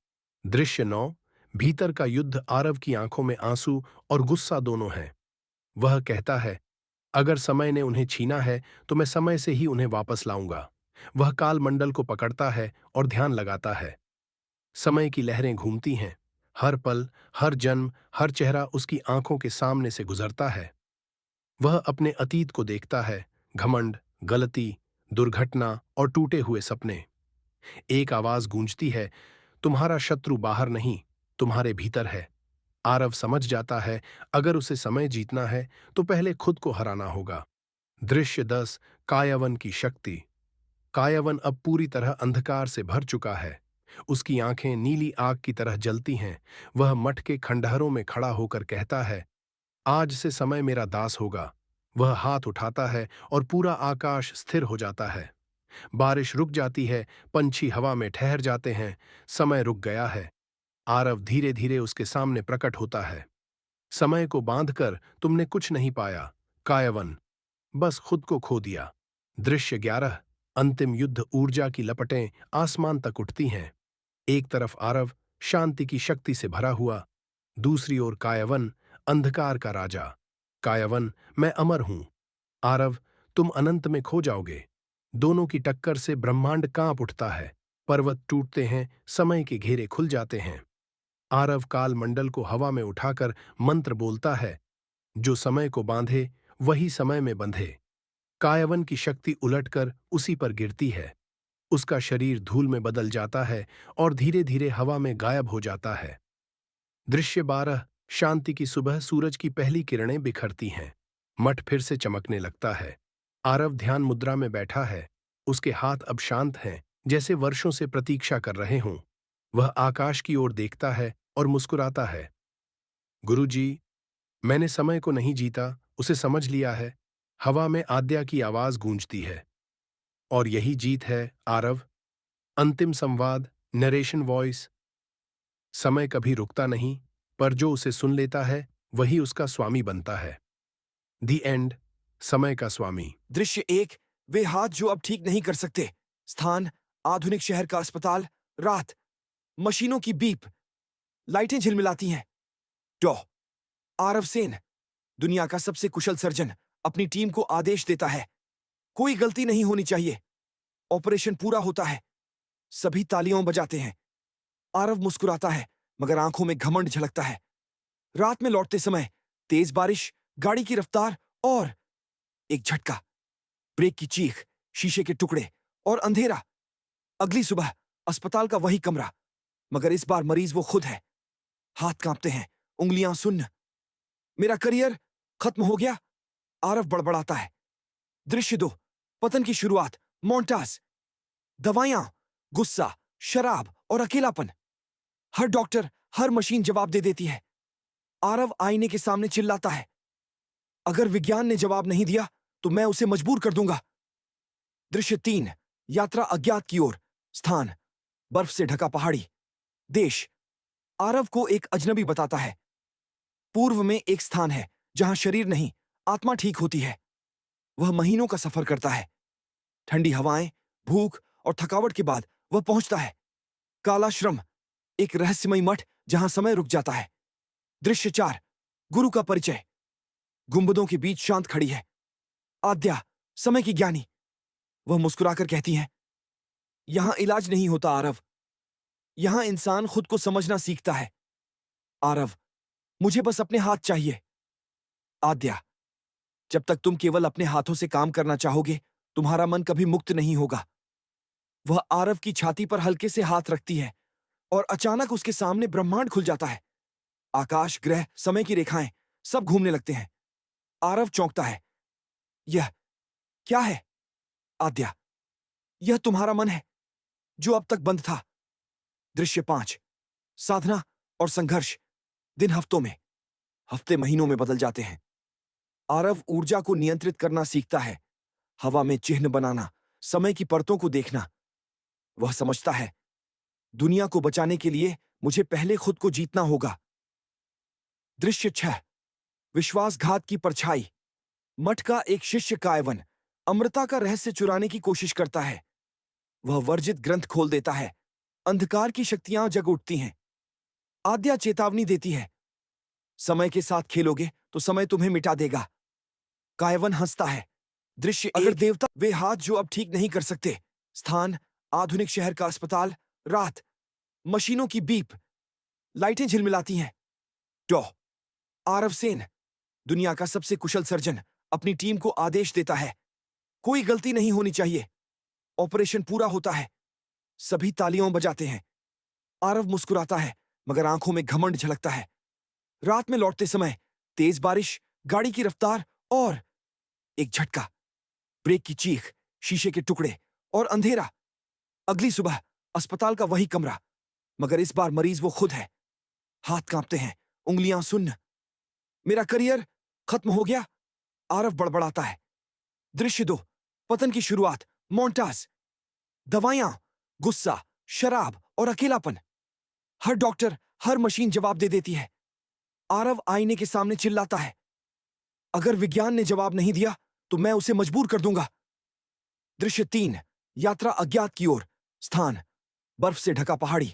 Speaker 5: दृश्य 9। भीतर का युद्ध। आरव की आंखों में आंसू और गुस्सा दोनों हैं। वह कहता है, अगर समय ने उन्हें छीना है तो मैं समय से ही उन्हें वापस लाऊंगा। वह काल मंडल को पकड़ता है और ध्यान लगाता है। समय की लहरें घूमती हैं। हर पल, हर जन्म, हर चेहरा उसकी आंखों के सामने से गुजरता है। वह अपने अतीत को देखता है, घमंड, गलती, दुर्घटना और टूटे हुए सपने। एक आवाज गूंजती है, तुम्हारा शत्रु बाहर नहीं, तुम्हारे भीतर है। आरव समझ जाता है, अगर उसे समय जीतना है तो पहले खुद को हराना होगा। दृश्य 10। कायवन की शक्ति। कायवन अब पूरी तरह अंधकार से भर चुका है। उसकी आंखें नीली आग की तरह जलती हैं। वह मठ के खंडहरों में खड़ा होकर कहता है, आज से समय मेरा दास होगा। वह हाथ उठाता है और पूरा आकाश स्थिर हो जाता है। बारिश रुक जाती है, पंछी हवा में ठहर जाते हैं। समय रुक गया है। आरव धीरे धीरे उसके सामने प्रकट होता है। समय को बांधकर तुमने कुछ नहीं पाया, कायवन, बस खुद को खो दिया। दृश्य 11। अंतिम युद्ध। ऊर्जा की लपटें आसमान तक उठती हैं। एक तरफ आरव शांति की शक्ति से भरा हुआ, दूसरी ओर कायवन, अंधकार का राजा। कायवन, मैं अमर हूं। आरव, तुम अनंत में खो जाओगे। दोनों की टक्कर से ब्रह्मांड कांप उठता है। पर्वत टूटते हैं, समय के घेरे खुल जाते हैं। आरव काल मंडल को हवा में उठाकर मंत्र बोलता है, जो समय को बांधे वही समय में बंधे। कायवन की शक्ति उलटकर उसी पर गिरती है। उसका शरीर धूल में बदल जाता है और धीरे धीरे हवा में गायब हो जाता है। दृश्य 12। शांति की सुबह। सूरज की पहली किरणें बिखरती हैं। मठ फिर से चमकने लगता है। आरव ध्यान मुद्रा में बैठा है। उसके हाथ अब शांत हैं, जैसे वर्षों से प्रतीक्षा कर रहे हों। वह आकाश की ओर देखता है और मुस्कुराता है। गुरुजी, मैंने समय को नहीं जीता, उसे समझ लिया है। हवा में आद्या की आवाज गूंजती है। और यही जीत है, आरव। अंतिम संवाद। Narration voice. समय कभी रुकता नहीं, पर जो उसे सुन लेता है वही उसका स्वामी बनता है। दी एंड। समय का स्वामी।
Speaker 4: दृश्य 1। वे हाथ जो अब ठीक नहीं कर सकते। स्थान, आधुनिक शहर का अस्पताल। रात, मशीनों की बीप, लाइटें झिलमिलाती हैं। डॉ आरव सेन, दुनिया का सबसे कुशल सर्जन, अपनी टीम को आदेश देता है, कोई गलती नहीं होनी चाहिए। ऑपरेशन पूरा होता है। सभी तालियां बजाते हैं। आरव मुस्कुराता है, मगर आंखों में घमंड झलकता है। रात में लौटते समय तेज बारिश, गाड़ी की रफ्तार और एक झटका, ब्रेक की चीख, शीशे के टुकड़े और अंधेरा। अगली सुबह अस्पताल का वही कमरा, मगर इस बार मरीज वो खुद है। हाथ कांपते हैं, उंगलियां सुन्न। मेरा करियर खत्म हो गया, आरव बड़बड़ाता है। दृश्य 2। पतन की शुरुआत। मोन्टास। दवाइयां, गुस्सा, शराब और अकेलापन। हर डॉक्टर, हर मशीन जवाब दे देती है। आरव आईने के सामने चिल्लाता है, अगर विज्ञान ने जवाब नहीं दिया तो मैं उसे मजबूर कर दूंगा। दृश्य 3। यात्रा अज्ञात की ओर। स्थान, बर्फ से ढका पहाड़ी। देश, आरव को एक अजनबी बताता है। पूर्व में एक स्थान है जहां शरीर नहीं, आत्मा ठीक होती है। वह महीनों का सफर करता है। ठंडी हवाएं, भूख और थकावट के बाद वह पहुंचता है। कालाश्रम, एक रहस्यमयी मठ जहां समय रुक जाता है। दृश्य 4। गुरु का परिचय। गुंबदों के बीच शांत खड़ी है आद्या, समय की ज्ञानी। वह मुस्कुराकर कहती है, यहां इलाज नहीं होता आरव, यहां इंसान खुद को समझना सीखता है। आरव, मुझे बस अपने हाथ चाहिए। आद्या, जब तक तुम केवल अपने हाथों से काम करना चाहोगे, तुम्हारा मन कभी मुक्त नहीं होगा। वह आरव की छाती पर हल्के से हाथ रखती है और अचानक उसके सामने ब्रह्मांड खुल जाता है। आकाश, ग्रह, समय की रेखाएं सब घूमने लगते हैं। आरव चौंकता है। यह क्या है? आद्या, यह तुम्हारा मन है जो अब तक बंद था। दृश्य 5। साधना और संघर्ष। दिन हफ्तों में, हफ्ते महीनों में बदल जाते हैं। आरव ऊर्जा को नियंत्रित करना सीखता है, हवा में चिन्ह बनाना, समय की परतों को देखना। वह समझता है, दुनिया को बचाने के लिए मुझे पहले खुद को जीतना होगा। दृश्य 6। विश्वासघात की परछाई। मठ का एक शिष्य कायवन अमृता का रहस्य चुराने की कोशिश करता है। वह वर्जित ग्रंथ खोल देता है। अंधकार की शक्तियां जग उठती हैं। आद्या चेतावनी देती है, समय के साथ खेलोगे तो समय तुम्हें मिटा देगा। कायवन हंसता है। दृश्य अगर देवता, वे हाथ जो अब ठीक नहीं कर सकते। स्थान, आधुनिक शहर का अस्पताल। रात, मशीनों की बीप, लाइटें झिलमिलाती हैं। डॉ आरव सेन, दुनिया का सबसे कुशल सर्जन, अपनी टीम को आदेश देता है, कोई गलती नहीं होनी चाहिए। ऑपरेशन पूरा होता है। सभी तालियां बजाते हैं। आरव मुस्कुराता है, मगर आंखों में घमंड झलकता है। रात में लौटते समय तेज बारिश, गाड़ी की रफ्तार और एक झटका, ब्रेक की चीख, शीशे के टुकड़े और अंधेरा। अगली सुबह अस्पताल का वही कमरा, मगर इस बार मरीज वो खुद है। हाथ कांपते हैं, उंगलियां सुन्न। मेरा करियर खत्म हो गया, आरव बड़बड़ाता है। दृश्य 2। पतन की शुरुआत। मोन्टास। दवाइयां, गुस्सा, शराब और अकेलापन। हर डॉक्टर, हर मशीन जवाब दे देती है। आरव आईने के सामने चिल्लाता है, अगर विज्ञान ने जवाब नहीं दिया तो मैं उसे मजबूर कर दूंगा। दृश्य 3। यात्रा अज्ञात की ओर। स्थान, बर्फ से ढका पहाड़ी।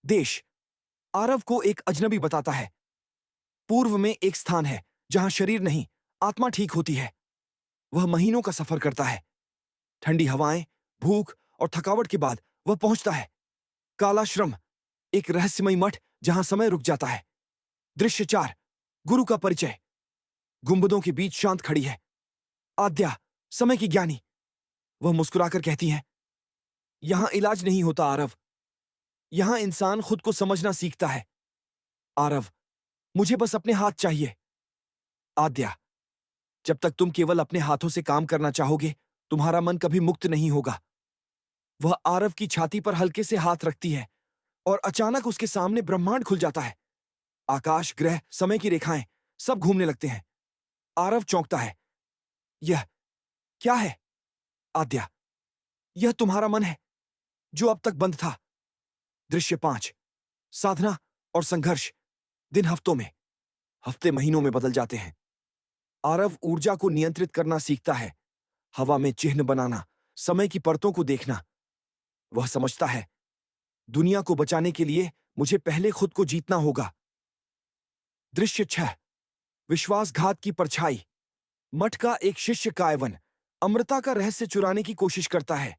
Speaker 4: देश, आरव को एक अजनबी बताता है। पूर्व में एक स्थान है जहां शरीर नहीं, आत्मा ठीक होती है। वह महीनों का सफर करता है। ठंडी हवाएं, भूख और थकावट के बाद वह पहुंचता है। कालाश्रम, एक रहस्यमयी मठ जहां समय रुक जाता है। दृश्य 4। गुरु का परिचय। गुंबदों के बीच शांत खड़ी है आद्या, समय की ज्ञानी। वह मुस्कुराकर कहती है, यहां इलाज नहीं होता आरव, यहां इंसान खुद को समझना सीखता है। आरव, मुझे बस अपने हाथ चाहिए। आद्या, जब तक तुम केवल अपने हाथों से काम करना चाहोगे, तुम्हारा मन कभी मुक्त नहीं होगा। वह आरव की छाती पर हल्के से हाथ रखती है और अचानक उसके सामने ब्रह्मांड खुल जाता है। आकाश, ग्रह, समय की रेखाएं सब घूमने लगते हैं। आरव चौंकता है। यह क्या है? आद्या, यह तुम्हारा मन है जो अब तक बंद था। दृश्य 5। साधना और संघर्ष। दिन हफ्तों में, हफ्ते महीनों में बदल जाते हैं। आरव ऊर्जा को नियंत्रित करना सीखता है, हवा में चिन्ह बनाना, समय की परतों को देखना। वह समझता है, दुनिया को बचाने के लिए मुझे पहले खुद को जीतना होगा। दृश्य 6। विश्वासघात की परछाई। मठ का एक शिष्य कायवन अमृता का रहस्य चुराने की कोशिश करता है।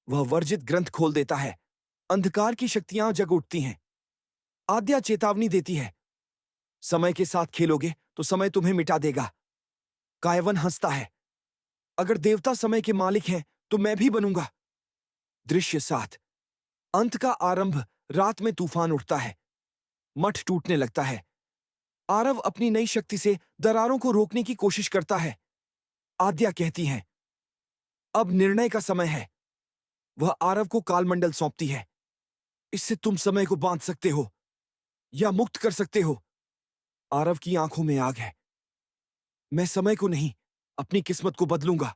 Speaker 4: वह वर्जित ग्रंथ खोल देता है। अंधकार की शक्तियां जग उठती हैं। आद्या चेतावनी देती है, समय के साथ खेलोगे तो समय तुम्हें मिटा देगा। कायवन हंसता है, अगर देवता समय के मालिक हैं तो मैं भी बनूंगा। दृश्य 7। अंत का आरंभ। रात में तूफान उठता है। मठ टूटने लगता है। आरव अपनी नई शक्ति से दरारों को रोकने की कोशिश करता है। आद्या कहती हैं, अब निर्णय का समय है। वह आरव को कालमंडल सौंपती है। इससे तुम समय को बांध सकते हो या मुक्त कर सकते हो। आरव की आंखों में आग है। मैं समय को नहीं, अपनी किस्मत को बदलूंगा।